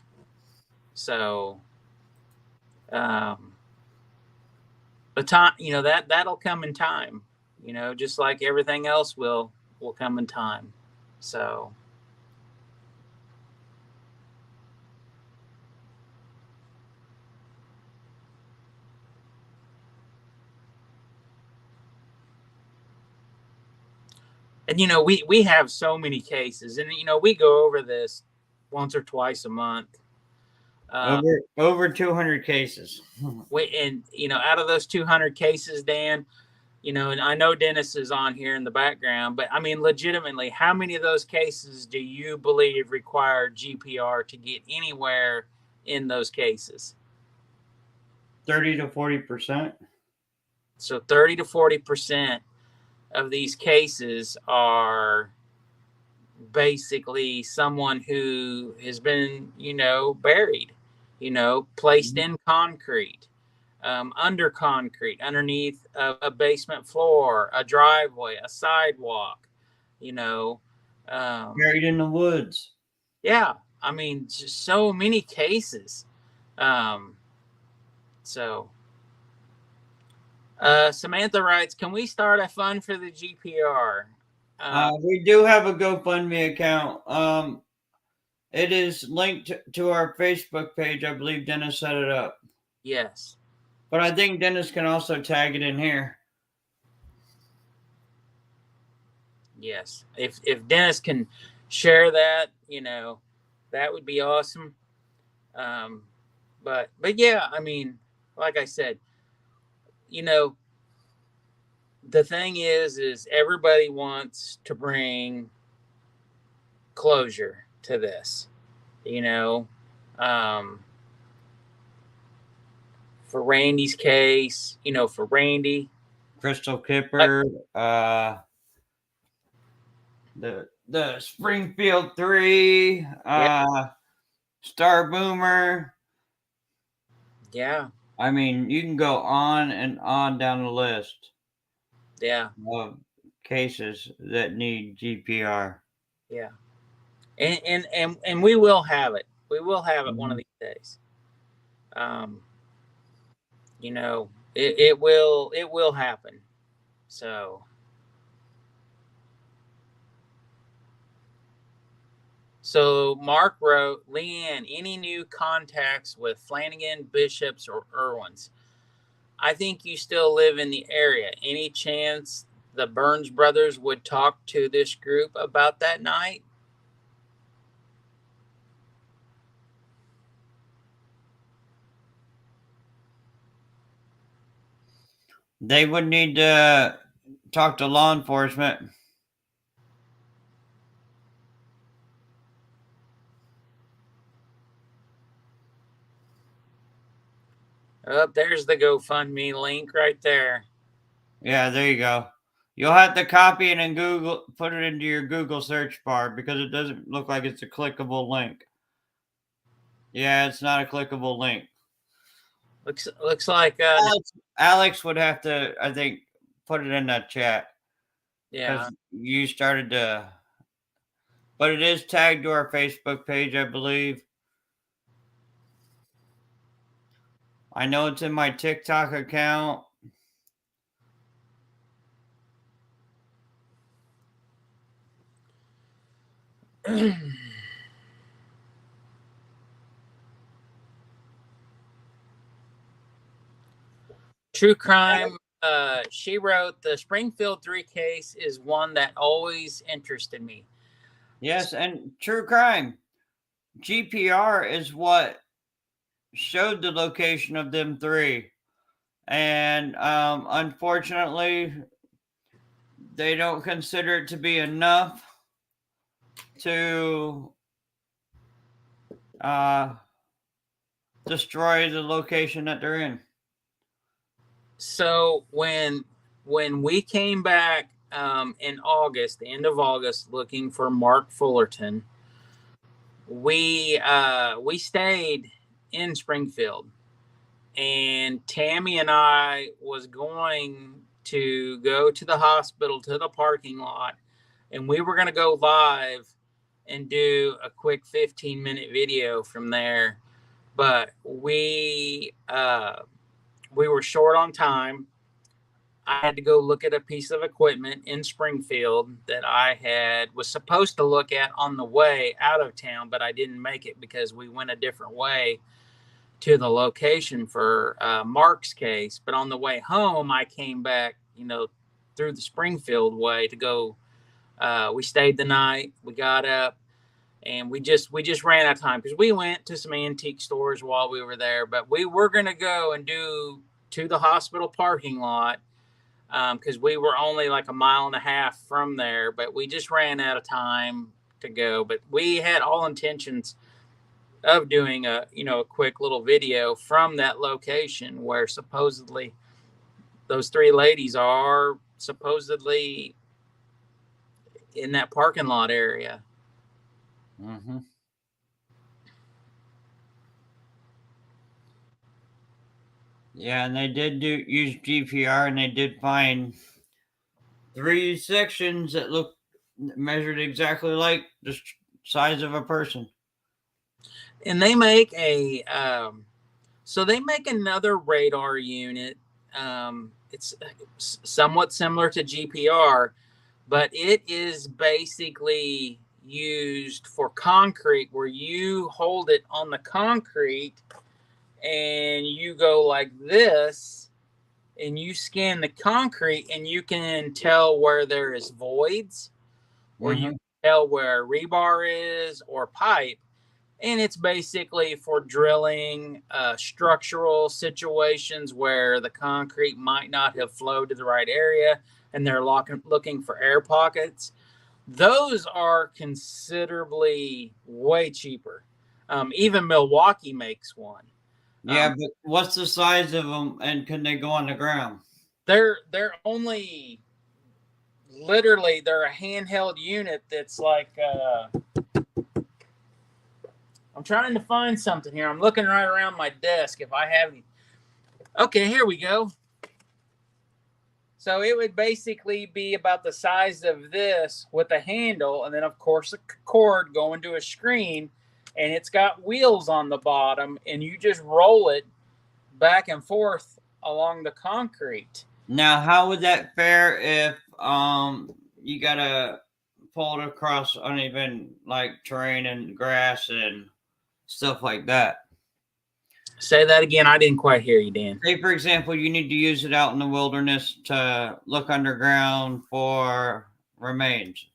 So, but time, that'll come in time, just like everything else will come in time. So, and we have so many cases, and we go over this once or twice a month. Over 200 cases. And out of those 200 cases, Dan, and I know Dennis is on here in the background, but I mean, legitimately, how many of those cases do you believe require GPR to get anywhere in those cases? 30 to 40%. So 30 to 40% of these cases are basically someone who has been, buried, placed in concrete, under concrete, underneath a basement floor, a driveway, a sidewalk, Buried in the woods. Yeah, I mean, just so many cases. So, Samantha writes, can we start a fund for the GPR? We do have a GoFundMe account. It is linked to our Facebook page. I believe Dennis set it up. Yes. But I think Dennis can also tag it in here. Yes. If Dennis can share that, that would be awesome. But yeah, I mean, like I said, the thing is everybody wants to bring closure to this. you know, um, for Randy's case, for Randy. Crystal I, Kipper, the Springfield 3, yeah, Star Boomer. yeah, I mean, you can go on and on down the list yeah, of cases that need GPR. yeah. And we will have it. We will have it one of Mhm. these days. Um, it will happen. So Mark wrote, Leanne, any new contacts with Flanagan, Bishops, or Irwins? I think you still live in the area. Any chance the Burns brothers would talk to this group about that night? They would need to talk to law enforcement. Oh, there's the GoFundMe link right there. Yeah, there you go. You'll have to copy it and put it into your Google search bar because it doesn't look like it's a clickable link. Yeah, it's not a clickable link. Looks like Alex would have to, I think, put it in that chat yeah. because you started to, but it is tagged to our Facebook page, I believe. I know it's in my TikTok account. True crime. She wrote the Springfield 3 case is one that always interested me. Yes, and true crime. GPR is what showed the location of them three. And unfortunately, they don't consider it to be enough to uh, destroy the location that they're in. So when we came back in August, the end of August, looking for Mark Fullerton, we stayed in Springfield, and Tammy and I was going to go to the hospital to the parking lot, and we were going to go live and do a quick 15-minute video from there, but we were short on time. I had to go look at a piece of equipment in Springfield that I had was supposed to look at on the way out of town, but I didn't make it because we went a different way to the location for Mark's case. But on the way home, I came back, through the Springfield way to go. We stayed the night. We got up, and we just ran out of time because we went to some antique stores while we were there. But we were gonna go and do to the hospital parking lot because we were only like a mile and a half from there, but we just ran out of time to go. But we had all intentions of doing a quick little video from that location where supposedly those three ladies are supposedly in that parking lot area. Mm-hmm. Yeah, and they did use GPR, and they did find three sections that looked measured exactly like the size of a person. And they make they make another radar unit. It's somewhat similar to GPR, but it is basically used for concrete where you hold it on the concrete and you go like this and you scan the concrete and you can tell where there is voids or you Mm-hmm. can tell where rebar is or pipe. And it's basically for drilling structural situations where the concrete might not have flowed to the right area and they're looking for air pockets. Those are considerably way cheaper. Even Milwaukee makes one. Yeah, but what's the size of them, and can they go on the ground? They're only literally they're a handheld unit that's like I'm trying to find something here. I'm looking right around my desk if I have any. Okay, here we go. So it would basically be about the size of this with a handle, and then of course a cord going to a screen, and it's got wheels on the bottom, and you just roll it back and forth along the concrete. Now, how would that fare if you gotta pull it across uneven like terrain and grass and stuff like that? Say that again. I didn't quite hear you, Dan. Say, for example, you need to use it out in the wilderness to look underground for remains.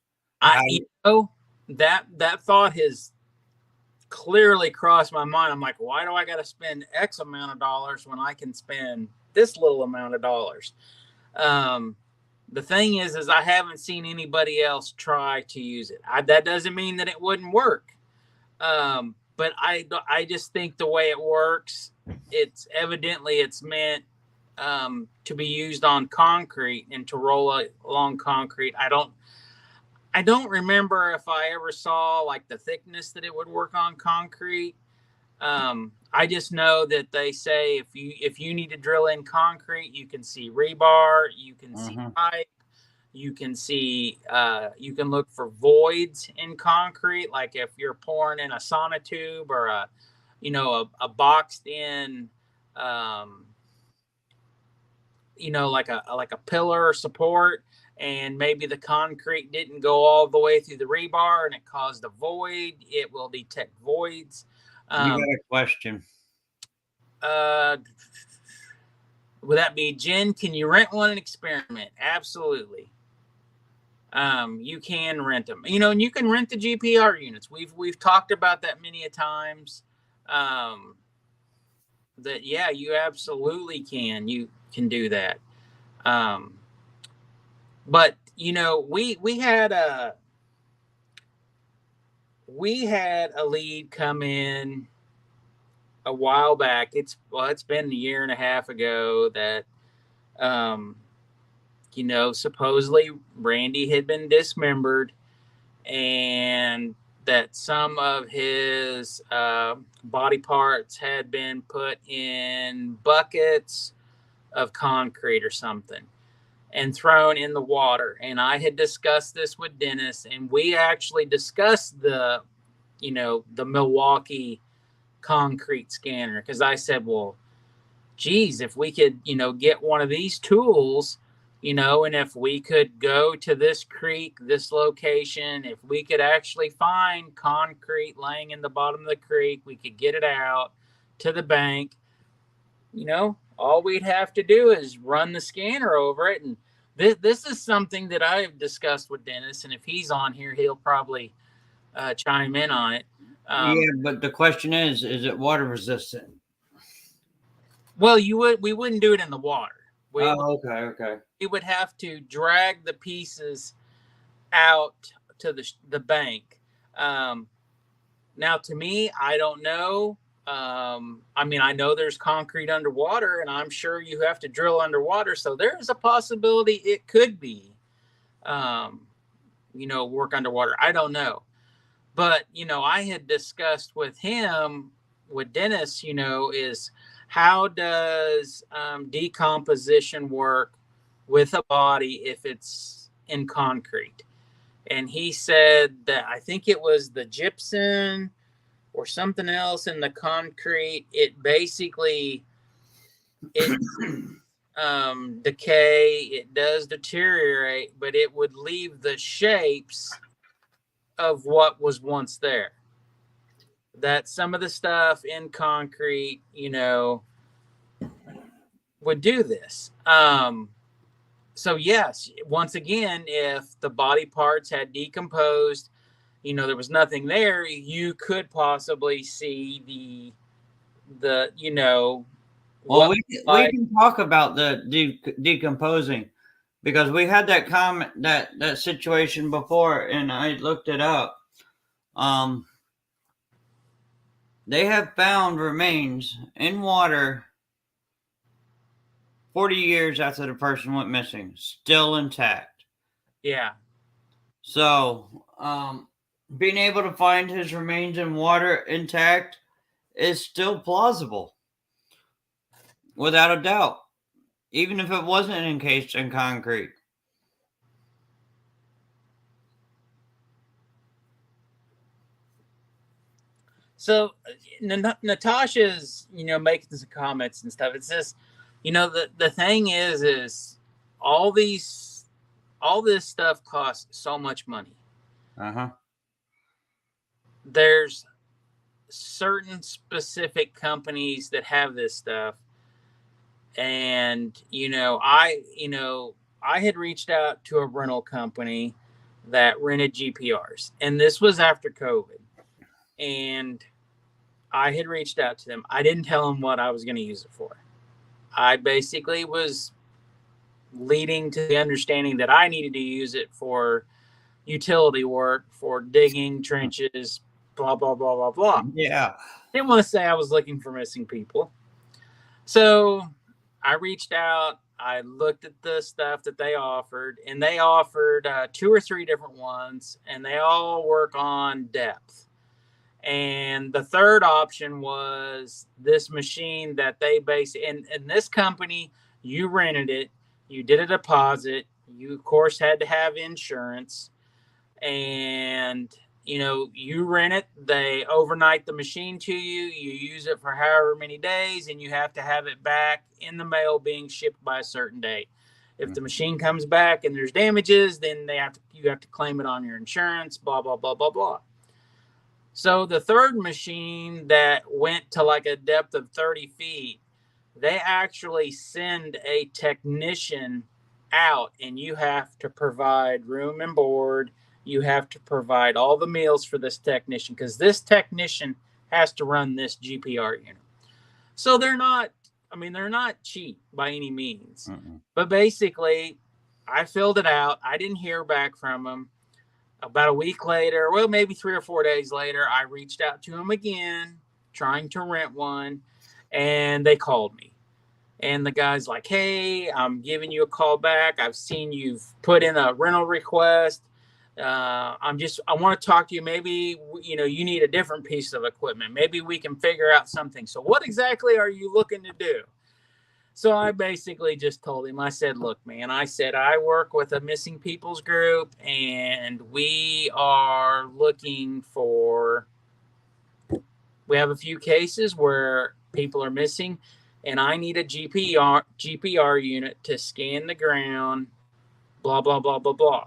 That thought has clearly crossed my mind. I'm like, why do I got to spend X amount of dollars when I can spend this little amount of dollars? The thing is I haven't seen anybody else try to use it. That doesn't mean that it wouldn't work. But I just think the way it works, it's meant to be used on concrete and to roll along concrete. I don't remember if I ever saw like the thickness that it would work on concrete. I just know that they say if you need to drill in concrete, you can see rebar, you can see pipe, you can see you can look for voids in concrete, like if you're pouring in a sonotube or a boxed in like a pillar support, and maybe the concrete didn't go all the way through the rebar and it caused a void. It will detect voids. You got a question? Would that be Jen? Can you rent one and experiment? Absolutely. You can rent them, and you can rent the GPR units. We've talked about that many a times. That yeah, you absolutely can. You can do that. But we had a lead come in a while back. It's been a year and a half ago that supposedly Randy had been dismembered, and that some of his body parts had been put in buckets of concrete or something and thrown in the water. And I had discussed this with Dennis, and we actually discussed the Milwaukee concrete scanner, because I said, well, geez, if we could, get one of these tools, and if we could go to this creek, this location, if we could actually find concrete laying in the bottom of the creek, we could get it out to the bank. All we'd have to do is run the scanner over it. And this is something that I've discussed with Dennis, and if he's on here, he'll probably chime in on it. Yeah, but the question is it water resistant? Well, we wouldn't do it in the water. Okay. We would have to drag the pieces out to the bank. Now, to me, I don't know. I know there's concrete underwater, and I'm sure you have to drill underwater. So there's a possibility it could be, work underwater. I don't know. But, I had discussed with Dennis, is how does decomposition work with a body if it's in concrete? And he said that I think it was the gypsum or something else in the concrete. It basically, decay, it does deteriorate, but it would leave the shapes of what was once there. That some of the stuff in concrete, would do this. So yes, once again, if the body parts had decomposed, there was nothing there, you could possibly see the well, we can talk about the decomposing, because we had that comment, that situation before, and I looked it up. They have found remains in water 40 years after the person went missing, still intact. Yeah. So, being able to find his remains in water intact is still plausible, without a doubt, even if it wasn't encased in concrete. So Natasha's, making some comments and stuff. It's just, the thing is all these, all this stuff costs so much money. Uh-huh. There's certain specific companies that have this stuff. And, I had reached out to a rental company that rented GPRs, and this was after COVID. And I had reached out to them. I didn't tell them what I was going to use it for. I basically was leading to the understanding that I needed to use it for utility work, for digging trenches, blah, blah, blah, blah, blah. Yeah. Didn't want to say I was looking for missing people. So I reached out. I looked at the stuff that they offered, and they offered 2 or 3 different ones, and they all work on depth. And the third option was this machine that they in this company, you rented it, you did a deposit, you of course had to have insurance, and you rent it, they overnight the machine to you, you use it for however many days, and you have to have it back in the mail being shipped by a certain date. If the machine comes back and there's damages, then you have to claim it on your insurance, blah, blah, blah, blah, blah. So the third machine that went to like a depth of 30 feet, they actually send a technician out, and you have to provide room and board. You have to provide all the meals for this technician, because this technician has to run this GPR unit. So they're not cheap by any means. Mm-mm. But basically, I filled it out. I didn't hear back from them. About a week later, well, maybe 3 or 4 days later, I reached out to them again, trying to rent one, and they called me. And the guy's like, hey, I'm giving you a call back. I've seen you've put in a rental request. I want to talk to you. Maybe, you need a different piece of equipment. Maybe we can figure out something. So what exactly are you looking to do? So I basically just told him, I said, look, man, I work with a missing people's group, and we have a few cases where people are missing, and I need a GPR unit to scan the ground, blah, blah, blah, blah, blah.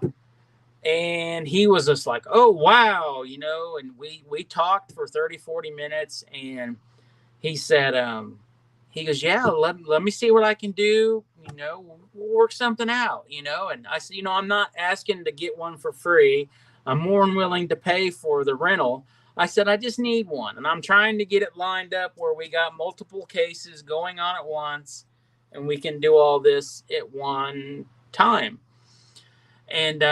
And he was just like, oh, wow, and we talked for 30, 40 minutes, and he said, he goes, yeah, let me see what I can do. We'll work something out, And I said, I'm not asking to get one for free. I'm more than willing to pay for the rental. I said, I just need one. And I'm trying to get it lined up where we got multiple cases going on at once, and we can do all this at one time. And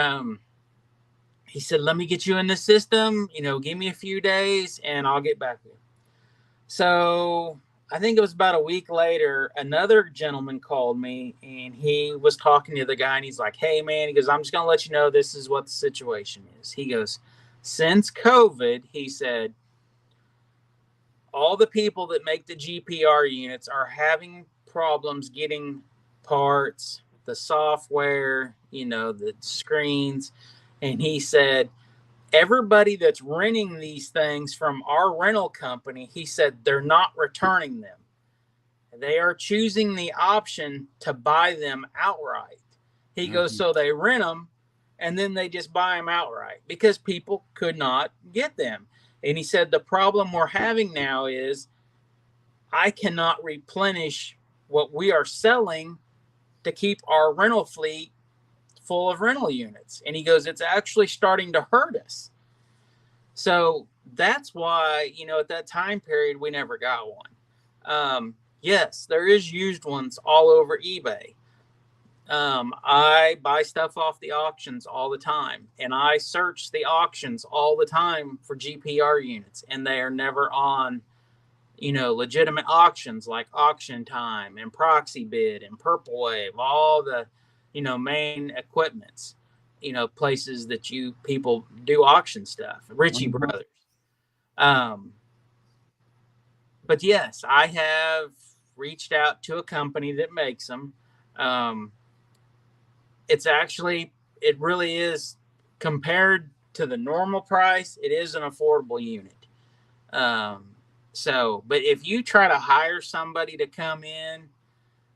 he said, let me get you in the system, give me a few days and I'll get back with you. So I think it was about a week later, another gentleman called me, and he was talking to the guy, and he's like, hey, man, he goes, I'm just going to let you know this is what the situation is. He goes, since COVID, he said, all the people that make the GPR units are having problems getting parts, the software, the screens. And he said, everybody that's renting these things from our rental company, he said, they're not returning them. They are choosing the option to buy them outright. He goes, so they rent them and then they just buy them outright because people could not get them. And he said, the problem we're having now is I cannot replenish what we are selling to keep our rental fleet full of rental units. And he goes, it's actually starting to hurt us. So that's why, at that time period, we never got one. Yes, there is used ones all over eBay. I buy stuff off the auctions all the time, and I search the auctions all the time for GPR units, and they are never on legitimate auctions like Auction Time and Proxy Bid and Purple Wave, all the, main equipments, places that you people do auction stuff, Ritchie Mhm. Brothers. Um, but yes, I have reached out to a company that makes them. Um, it really is, compared to the normal price, it is an affordable unit. Um, but if you try to hire somebody to come in,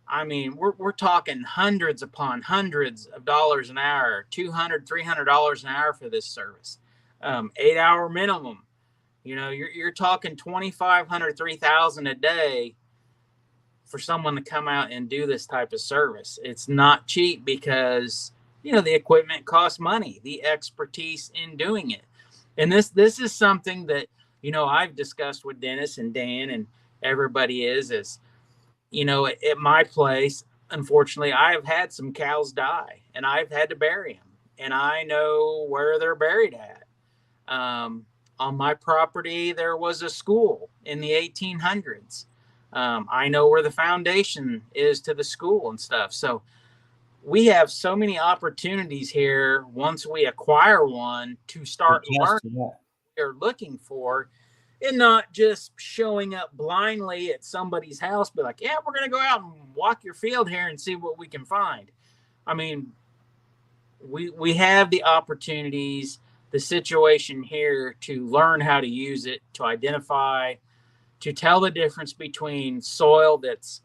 I mean, we're talking hundreds upon hundreds of dollars an hour, $200, $300 an hour for this service. 8 hour minimum. You're talking 2,500, 3,000 a day for someone to come out and do this type of service. It's not cheap because the equipment costs money, the expertise in doing it. And this is something that I've discussed with Dennis and Dan and everybody is at my place, unfortunately, I've had some cows die and I've had to bury them, and I know where they're buried at. um, on my property, there was a school in the 1800s. I know where the foundation is to the school and stuff. So we have so many opportunities here once we acquire one to To start learning test it out. what we're looking for, and not just showing up blindly at somebody's house, be like, yeah, we're going to go out and walk your field here and see what we can find. I mean, we have the opportunities, the situation here to learn how to use it, to identify, to tell the difference between soil that's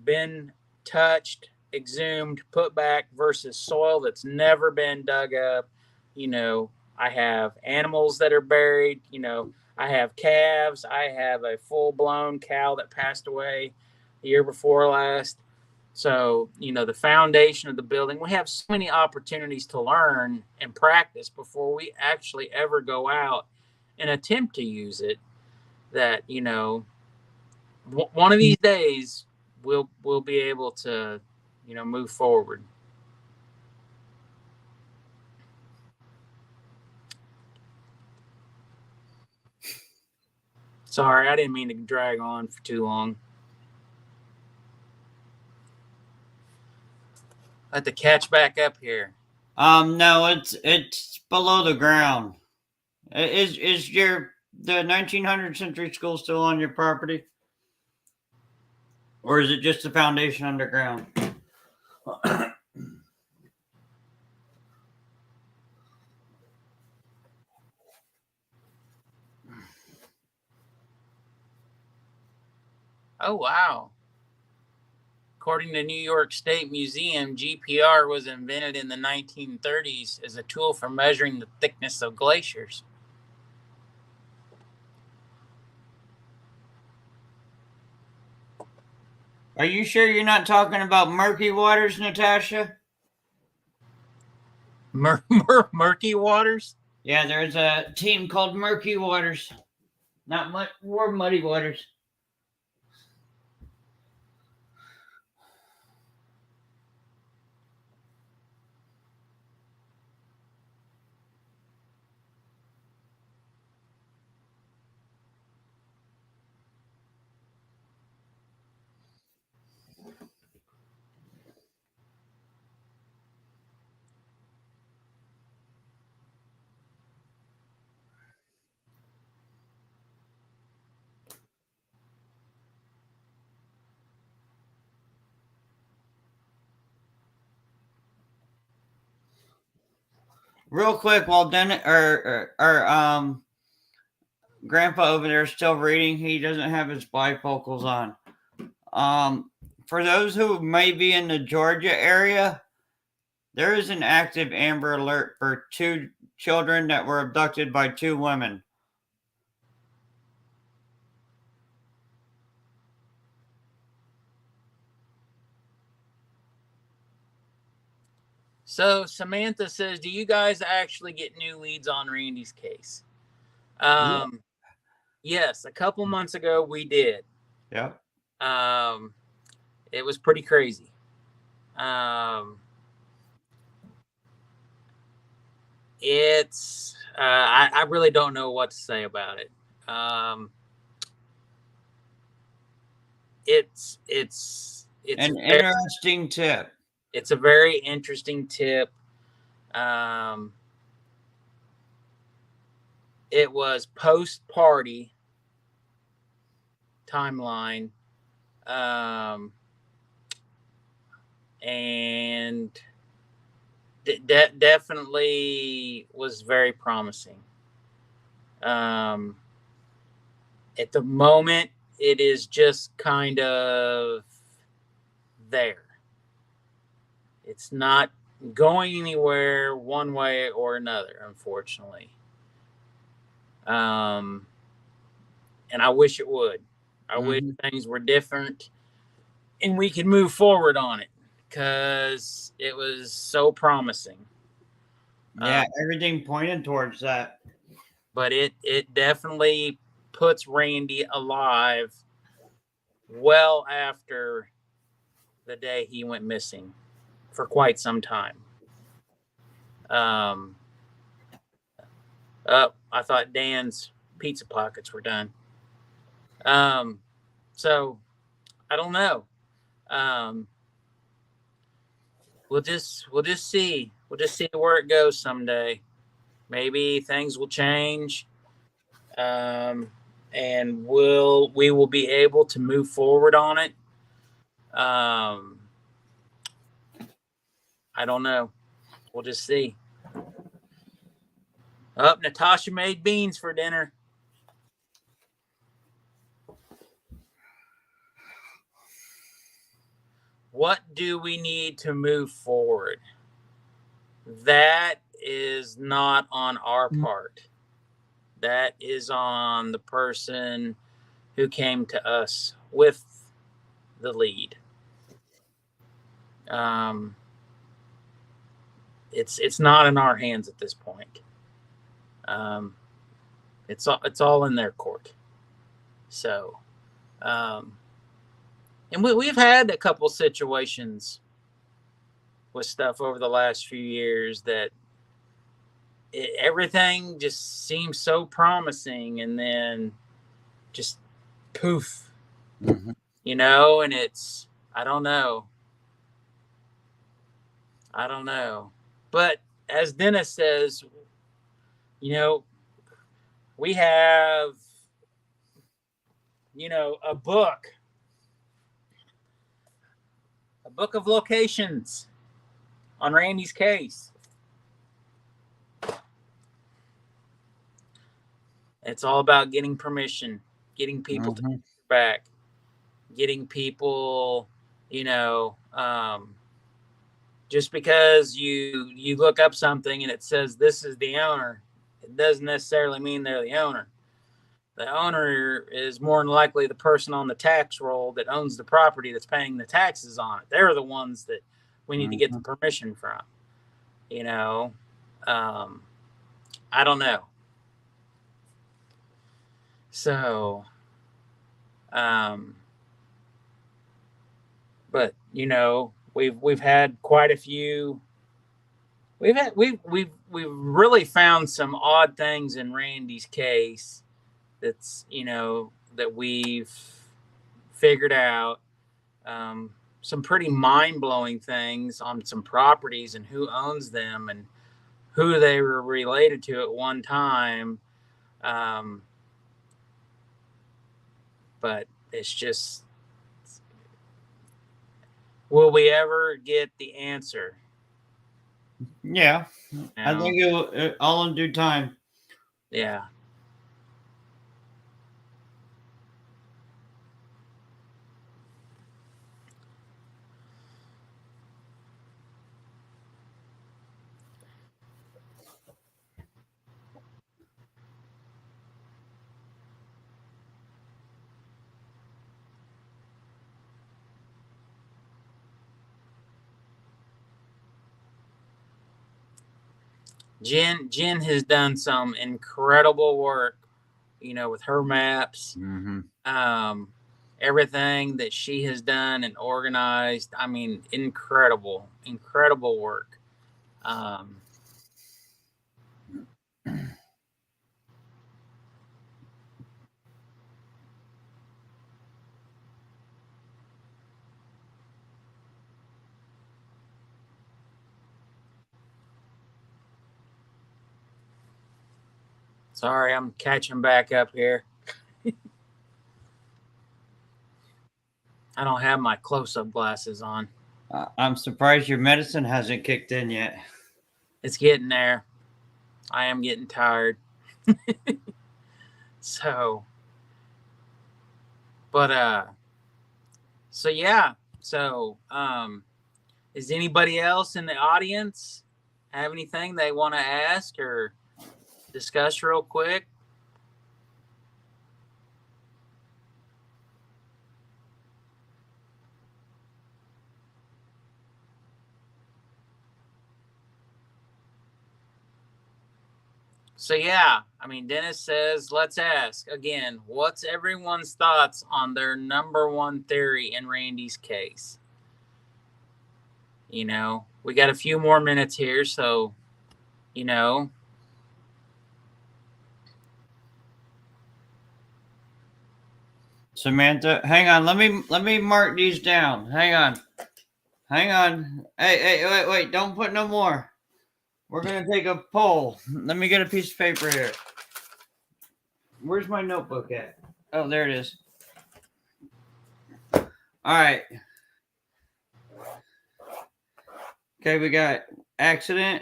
been touched, exhumed, put back versus soil that's never been dug up. I have animals that are buried. I have calves. I have a full blown cow that passed away the year before last. So, the foundation of the building, we have so many opportunities to learn and practice before we actually ever go out and attempt to use it. That, one of these days we'll be able to, move forward. Sorry, I didn't mean to drag on for too long. I have to catch back up here. No, it's below the ground. Is your the 1900 century school still on your property, or is it just the foundation underground? Oh, wow. According to New York State Museum, GPR was invented in the 1930s as a tool for measuring the thickness of glaciers. Are you sure you're not talking about murky waters, Natasha? Murky waters? Yeah, there's a team called Murky Waters. Not much. We're Muddy Waters. Real quick, while Dennis or Grandpa over there is still reading, he doesn't have his bifocals on. For those who may be in the Georgia area, there is an active Amber Alert for two children that were abducted by two women. So Samantha says, do you guys actually get new leads on Randy's case? Yeah. Yes, a couple months ago we did. Yep. Um, it was pretty crazy. Um, I really don't know what to say about it. It's An interesting tip. it's a very interesting tip. Um, it was post party timeline, um, and definitely was very promising. Um, at the moment, it is just kind of there. It's not going anywhere one way or another, unfortunately. Um, and I wish it would. I wish Mm-hmm. things were different and we could move forward on it because it was so promising. Yeah, everything pointed towards that. But it definitely puts Randy alive well after the day he went missing for quite some time. Um, I thought Dan's pizza pockets were done. Um, so I don't know. Um, we'll just see. We'll just see where it goes someday. Maybe things will change, um, and we will be able to move forward on it. Um, I don't know. We'll just see. Oh, Natasha made beans for dinner. What do we need to move forward? That is not on our part. That is on the person who came to us with the lead. Um, it's not in our hands at this point. Um, it's all in their court. So, um, and we've had a couple situations with stuff over the last few years that everything just seems so promising, and then just poof, Mm-hmm. and it's I don't know, but as Dennis says, you know, we have a book of locations on Randy's case. It's all about getting permission, getting people to Mm-hmm. back, getting people, you know, just because you look up something and it says this is the owner, it doesn't necessarily mean they're the owner. The owner is more than likely the person on the tax roll that owns the property that's paying the taxes on it. They're the ones that we need to get the Mm-hmm. permission from. You know, um, I don't know. So, um, but we've had quite a few. We've really found some odd things in Randy's case. That's that we've figured out. Some pretty mind blowing things on some properties and who owns them and who they were related to at one time. Um, but it's just, will we ever get the answer? Yeah, I Now, think it all in due time. yeah. Jen has done some incredible work, with her maps, Mm-hmm. um, everything that she has done and organized. I mean, incredible work. Um, Sorry, I'm catching back up here. I don't have my close-up glasses on. I'm surprised your medicine hasn't kicked in yet. It's getting there. I am getting tired. So, but so yeah. So, is anybody else in the audience have anything they want to ask or discuss real quick? So yeah, I mean, Dennis says, let's ask again, what's everyone's thoughts on their number one theory in Randy's case? You know, we got a few more minutes here, so you know. Samantha, hang on. Let me mark these down. Hang on. Hang on. Hey, wait. Don't put no more. We're gonna take a poll. Let me get a piece of paper here. Where's my notebook at? Oh, there it is. All right. Okay, we got accident.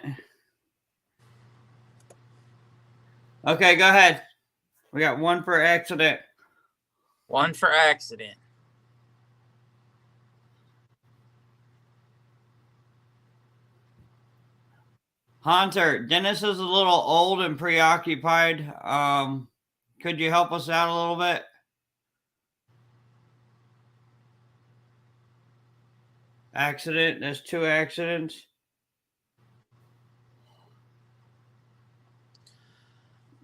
Okay, go ahead. We got one for accident. One for accident. Hunter, Dennis is a little old and preoccupied. Could you help us out a little bit? Accident. There's two accidents.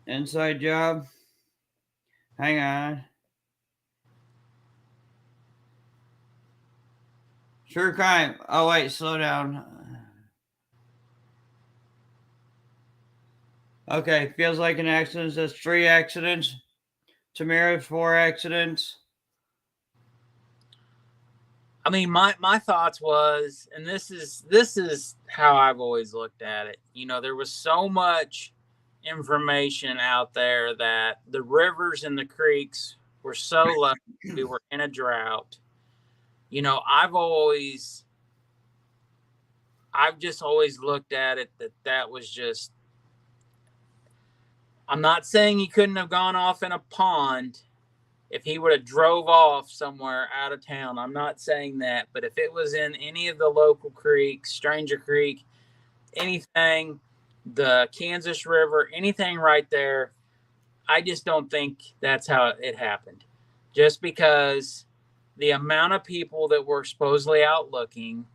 Inside job. Hang on. True crime. Oh wait, slow down. Okay, feels like an accident. That's three accidents. Tamara, four accidents. I mean, my thoughts was, and this is how I've always looked at it. You know, there was so much information out there that the rivers and the creeks were so low. We were in a drought. You know, I've just always looked at it that was just. I'm not saying he couldn't have gone off in a pond if he would have drove off somewhere out of town. I'm not saying that, but if it was in any of the local creeks, Stranger Creek, anything, the Kansas River, anything right there, I just don't think that's how it happened. Just because the amount of people that were supposedly out looking,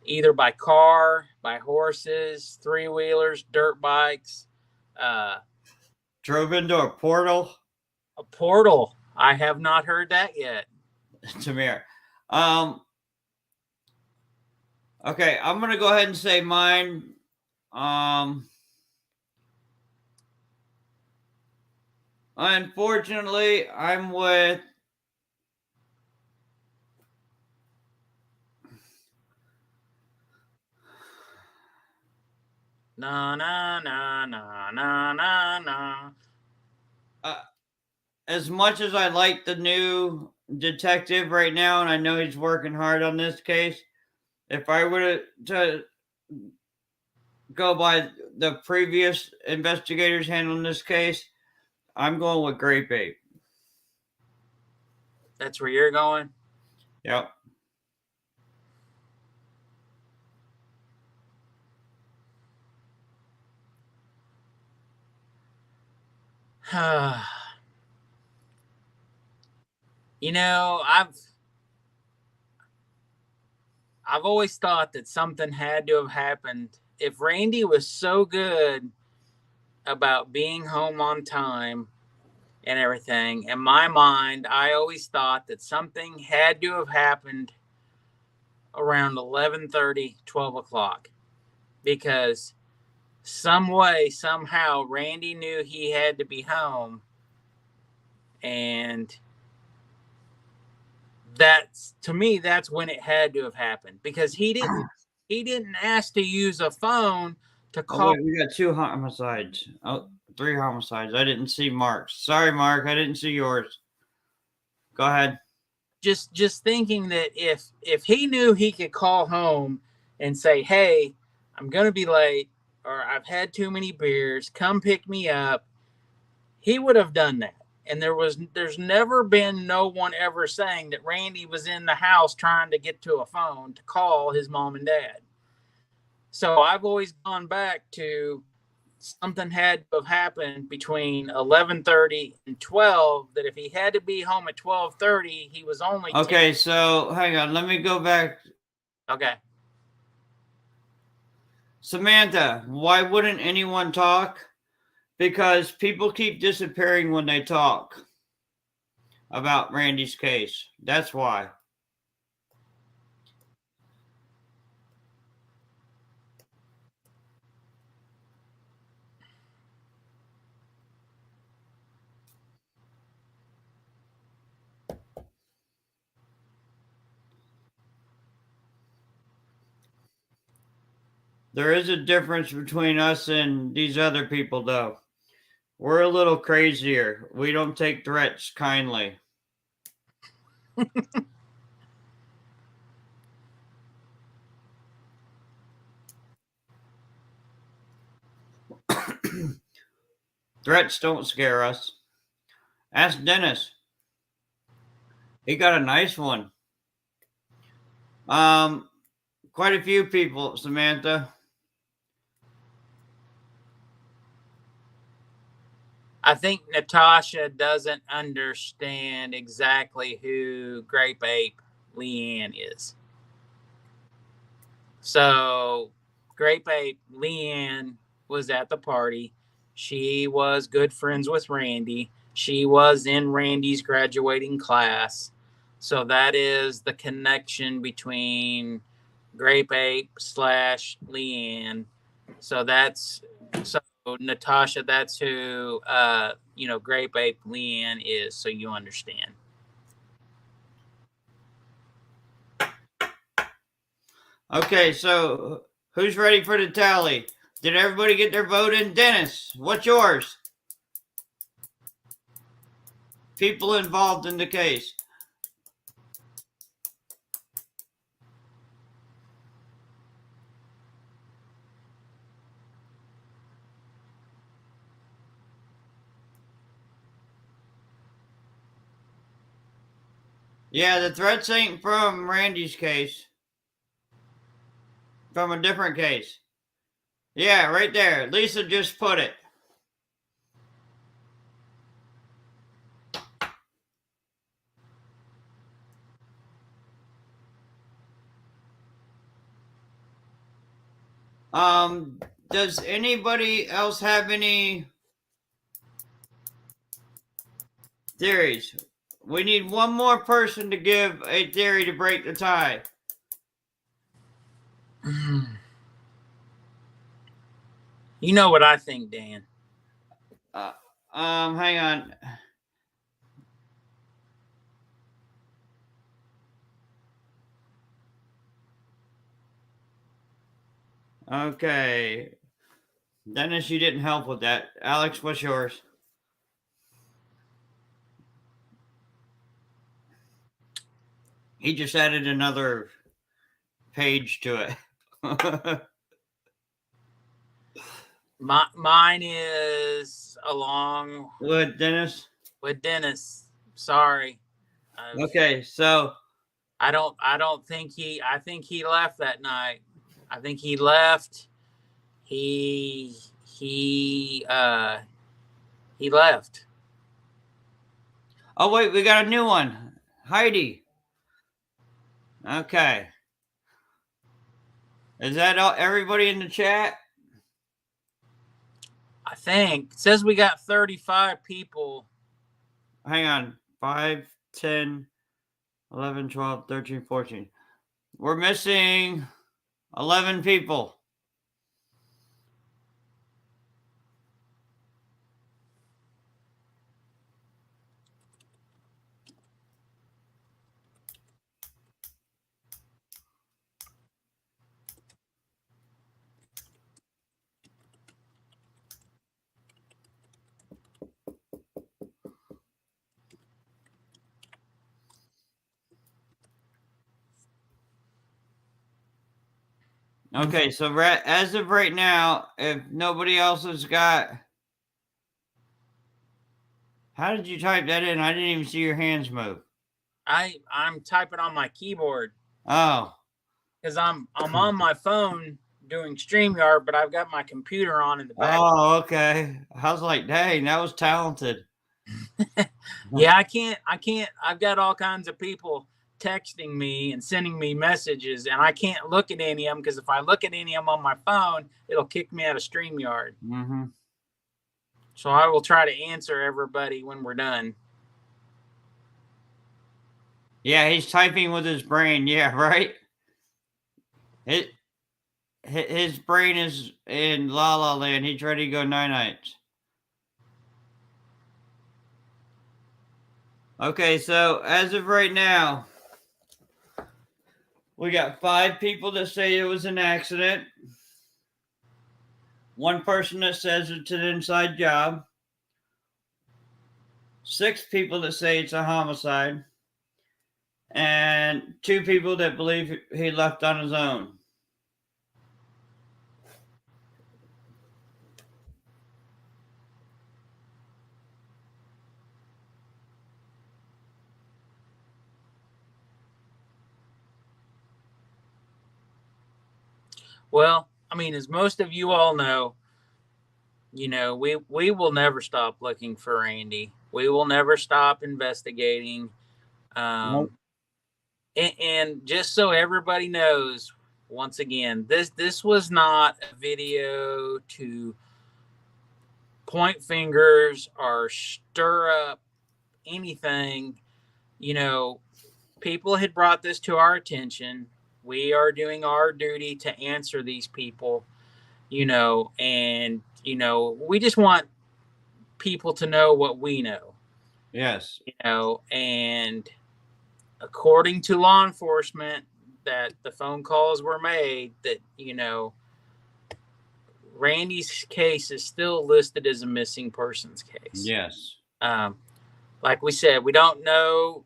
either by car, by horses, three wheelers, dirt bikes, Drove into a portal. a portal. I have not heard that yet. Tamir. Okay, I'm gonna go ahead and say mine. Unfortunately, I'm with Na na na na na na na. As much as I like the new detective right now, and I know he's working hard on this case, if I were to go by the previous investigators handling this case, I'm going with Grape Ape. That's where you're going? Yep. You know, I've always thought that something had to have happened. If Randy was so good about being home on time and everything, in my mind, I always thought that something had to have happened around 11:30, 12 o'clock, because some way, somehow, Randy knew he had to be home, and that's, to me, that's when it had to have happened, because he didn't ask to use a phone to Oh call. wait, we got two homicides. Oh, 3 homicides. I didn't see Mark's. Sorry, Mark. I didn't see yours. Go ahead. Just thinking that if he knew he could call home and say, "Hey, I'm gonna be late," or "I've had too many beers, come pick me up," he would have done that. And there's never been no one ever saying that Randy was in the house trying to get to a phone to call his mom and dad. So I've always gone back to something had to have happened between 11:30 and 12, that if he had to be home at 12:30, he was only 10. Okay, so hang on. Let me go back. Okay. Samantha, why wouldn't anyone talk? Because people keep disappearing when they talk about Randy's case. That's why. There is a difference between us and these other people, though. We're a little crazier. We don't take threats kindly. Threats don't scare us. Ask Dennis. He got a nice one. Quite a few people, Samantha. I think Natasha doesn't understand exactly who Grape Ape Leanne is. So, Grape Ape Leanne was at the party. She was good friends with Randy. She was in Randy's graduating class. So, that is the connection between Grape Ape slash Leanne. So, so Natasha, that's who, Grape Ape Leanne is, so you understand. Okay, so who's ready for the tally? Did everybody get their vote in? Dennis, what's yours? People involved in the case. Yeah, the threats ain't from Randy's case. From a different case. Yeah, right there. Lisa just put it. Does anybody else have any theories? We need one more person to give a theory to break the tie. You know what I think, Dan. Hang on. Okay. Dennis, you didn't help with that. Alex, what's yours? He just added another page to it. Mine is along With Dennis? with Dennis. Sorry. Okay, so I don't think I think he left that night. I think he left. He left. oh wait, we got a new one. Heidi. Okay. Is that all, everybody in the chat? I think it says we got 35 people. Hang on. 5, 10, 11, 12, 13, 14. We're missing 11 people. Okay, so as of right now, if nobody else has got, how did you type that in? I didn't even see your hands move. I'm typing on my keyboard Oh, because I'm on my phone doing StreamYard, but I've got my computer on in the back. oh, okay. I was like, dang, that was talented. Yeah, I can't. I've got all kinds of people texting me and sending me messages, and I can't look at any of them because if I look at any of them on my phone, it'll kick me out of StreamYard. Mm-hmm. So I will try to answer everybody when we're done. Yeah, he's typing with his brain. Yeah, right. It his brain is in La La Land. He's ready to go night nights. Okay, so as of right now, we got 5 people that say it was an accident. 1 person that says it's an inside job. 6 people that say it's a homicide. And 2 people that believe he left on his own. Well, I mean, as most of you all know, we will never stop looking for Randy. We will never stop investigating. Nope. Um, and just so everybody knows, once again, this was not a video to point fingers or stir up anything. You know, people had brought this to our attention. We are doing our duty to answer these people, and we just want people to know what we know, Yes. and according to law enforcement, that the phone calls were made that, Randy's case is still listed as a missing persons case. Yes. Um, like we said, we don't know,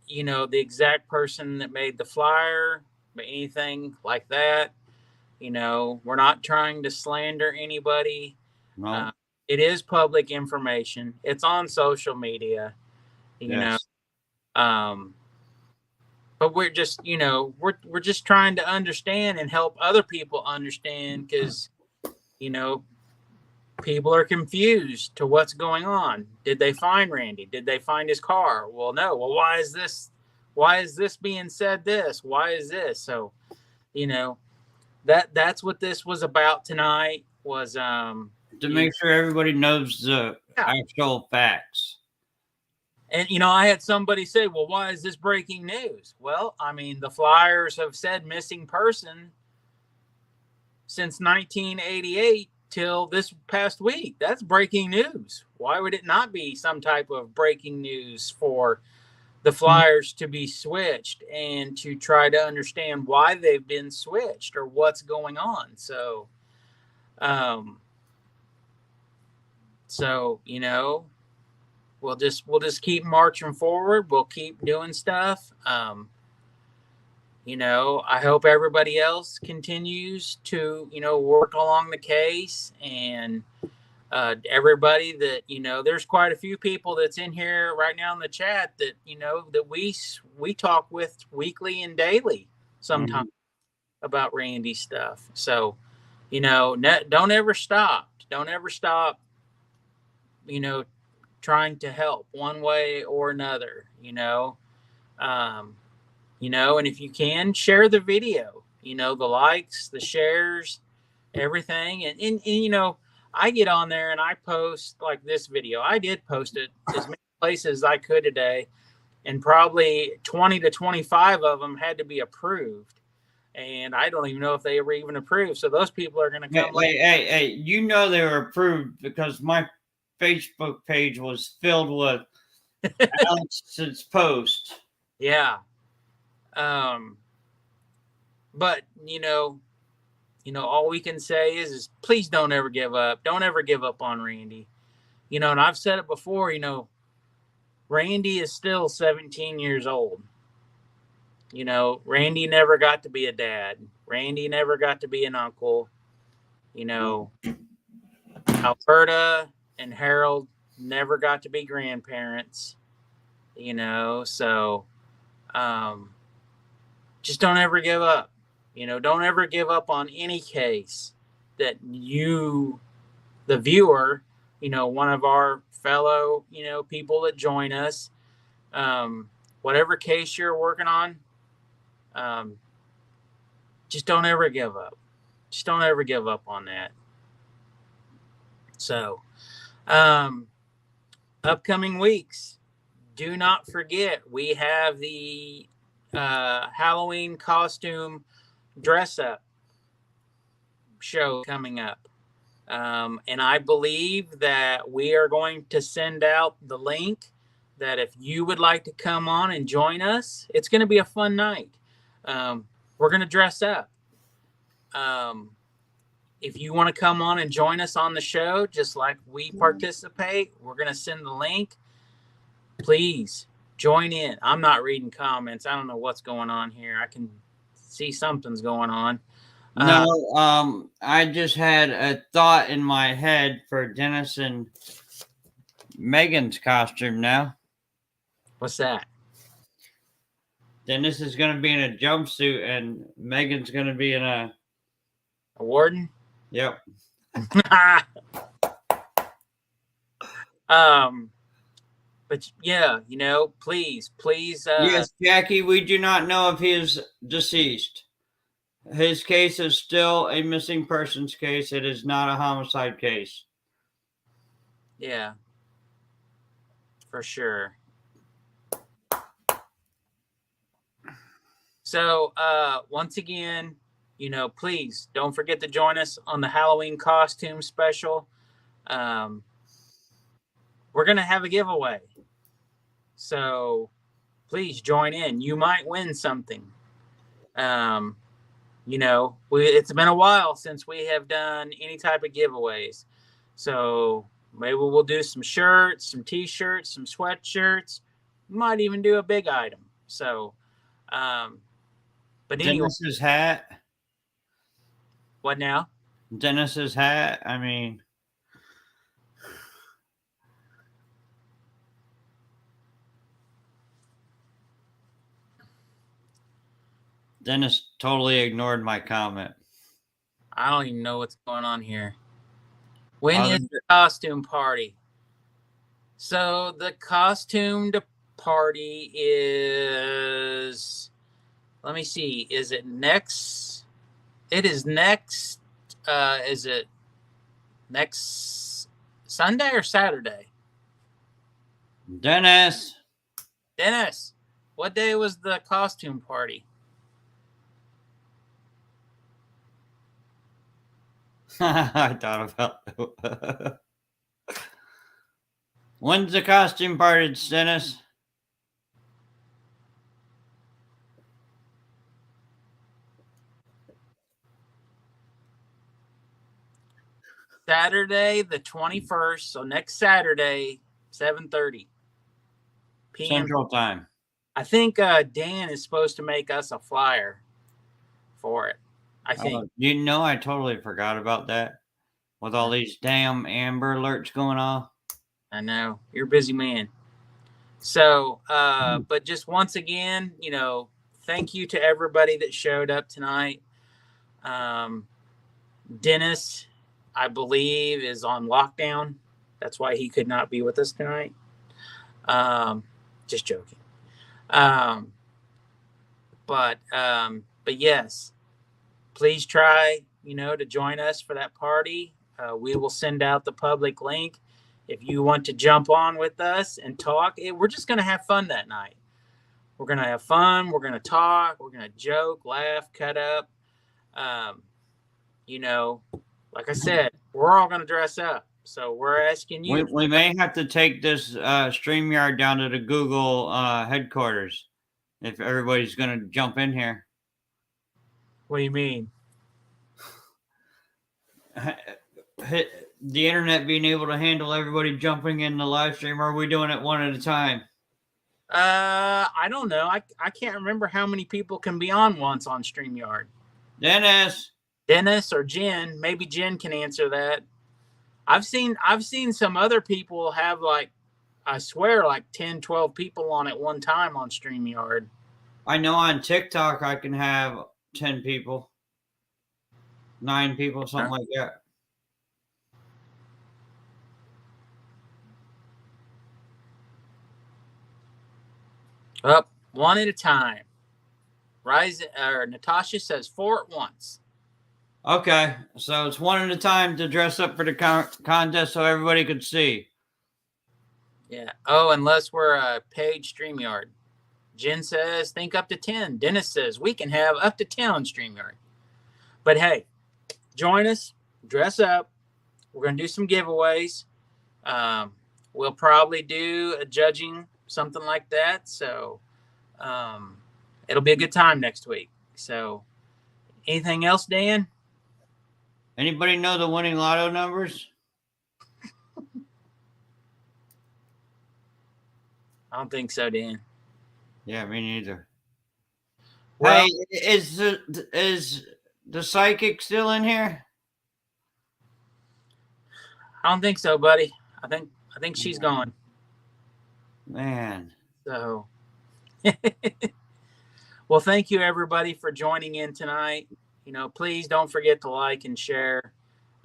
the exact person that made the flyer, but anything like that, we're not trying to slander anybody. No. Uh, it is public information. It's on social media, you know. Yes. Um, but we're just, we're just trying to understand and help other people understand because, you know, people are confused to what's going on. Did they find Randy? Did they find his car? Well, no. Well, why is this? Why is this being said? This? Why is this? So, you know, that's what this was about tonight. Was To make sure everybody knows the yeah. actual facts. And I had somebody say, "Well, why is this breaking news?" Well, I mean, the flyers have said missing person since 1988 till this past week. That's breaking news. Why would it not be some type of breaking news for the flyers to be switched and to try to understand why they've been switched or what's going on? Um, so we'll just keep marching forward. We'll keep doing stuff. I hope everybody else continues to, work along the case, and everybody that, there's quite a few people that's in here right now in the chat that, that we talk with weekly and daily sometimes about Randy stuff. So, don't ever stop. Don't ever stop, trying to help one way or another, and if you can, share the video, the likes, the shares, everything. And I get on there and I post like this video. I did post it as many places as I could today, and probably 20 to 25 of them had to be approved. And I don't even know if they were even approved. So those people are going to come later. Hey, they were approved because my Facebook page was filled with Alex's post. Yeah. But all we can say is please don't ever give up. Don't ever give up on Randy. And I've said it before, Randy is still 17 years old. Randy never got to be a dad. Randy never got to be an uncle. Alberta and Harold never got to be grandparents. So just don't ever give up. Don't ever give up on any case that you, the viewer, one of our fellow, people that join us, whatever case you're working on, just don't ever give up. Just don't ever give up on that. So, upcoming weeks, do not forget, we have the Halloween costume dress up show coming up. And I believe that we are going to send out the link that if you would like to come on and join us, it's going to be a fun night. We're going to dress up. If you want to come on and join us on the show, just like we participate, we're going to send the link. Please join in. I'm not reading comments. I don't know what's going on here. I can see something's going on. No, I just had a thought in my head for Dennis and Megan's costume now. What's that? Dennis is going to be in a jumpsuit and Megan's going to be in a warden? Yep. But yeah, please. Yes, Jackie, we do not know if he is deceased. His case is still a missing persons case. It is not a homicide case. Yeah, for sure. So, once again, please don't forget to join us on the Halloween costume special. We're going to have a giveaway. So please join in. You might win something. It's been a while since we have done any type of giveaways. So maybe we'll do some shirts, some t-shirts, some sweatshirts. We might even do a big item. So, but anyway. Dennis's hat. What now? Dennis's hat. I mean, Dennis totally ignored my comment. I don't even know what's going on here. When is the costume party? So the costume party is, let me see, is it next? It is next, is it next Sunday or Saturday? Dennis, what day was the costume party? I thought about it. When's the costume party, Dennis? Saturday the 21st, so next Saturday, 7:30 p.m. Central Time. I think Dan is supposed to make us a flyer for it. I think. I totally forgot about that. With all these damn Amber Alerts going on. I know. You're a busy man. So, but just once again, thank you to everybody that showed up tonight. Dennis, I believe, is on lockdown. That's why he could not be with us tonight. Just joking. But yes, please try, to join us for that party. We will send out the public link. If you want to jump on with us and talk, we're just going to have fun that night. We're going to have fun. We're going to talk. We're going to joke, laugh, cut up. Like I said, we're all going to dress up. So we're asking you. We may have to take this StreamYard down to the Google headquarters if everybody's going to jump in here. What do you mean? The internet being able to handle everybody jumping in the live stream, or are we doing it one at a time? I don't know. I can't remember how many people can be on once on StreamYard. Dennis. Dennis or Jen, maybe Jen can answer that. I've seen some other people have like, I swear, like 10, 12 people on at one time on StreamYard. I know on TikTok I can have 10 people, 9 people, something like that. Up one at a time. Rise or Natasha says 4 at once. Okay, so it's one at a time to dress up for the contest so everybody could see. Yeah. Oh, unless we're a paid StreamYard. Jen says think up to 10. Dennis says we can have up to 10 on StreamYard. But hey, join us, dress up. We're going to do some giveaways. We'll probably do a judging, something like that. So it'll be a good time next week. So anything else, Dan? Anybody know the winning lotto numbers? I don't think so, Dan. Yeah, me neither. Well, hey, is the psychic still in here? I don't think so, buddy. I think she's gone. Man. So well, thank you everybody for joining in tonight. Please don't forget to like and share.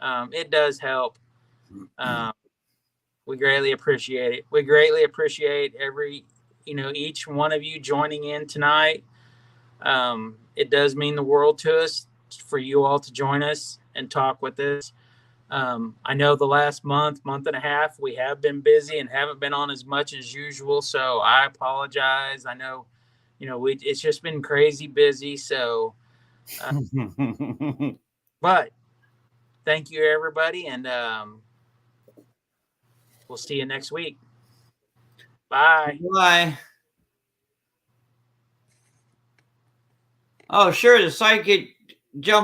It does help. We greatly appreciate it. We greatly appreciate each one of you joining in tonight. It does mean the world to us for you all to join us and talk with us. I know the last month and a half, we have been busy and haven't been on as much as usual. So I apologize. I know, it's just been crazy busy. So, but thank you everybody. And, we'll see you next week. Bye. Bye. Oh, sure. The psychic jumped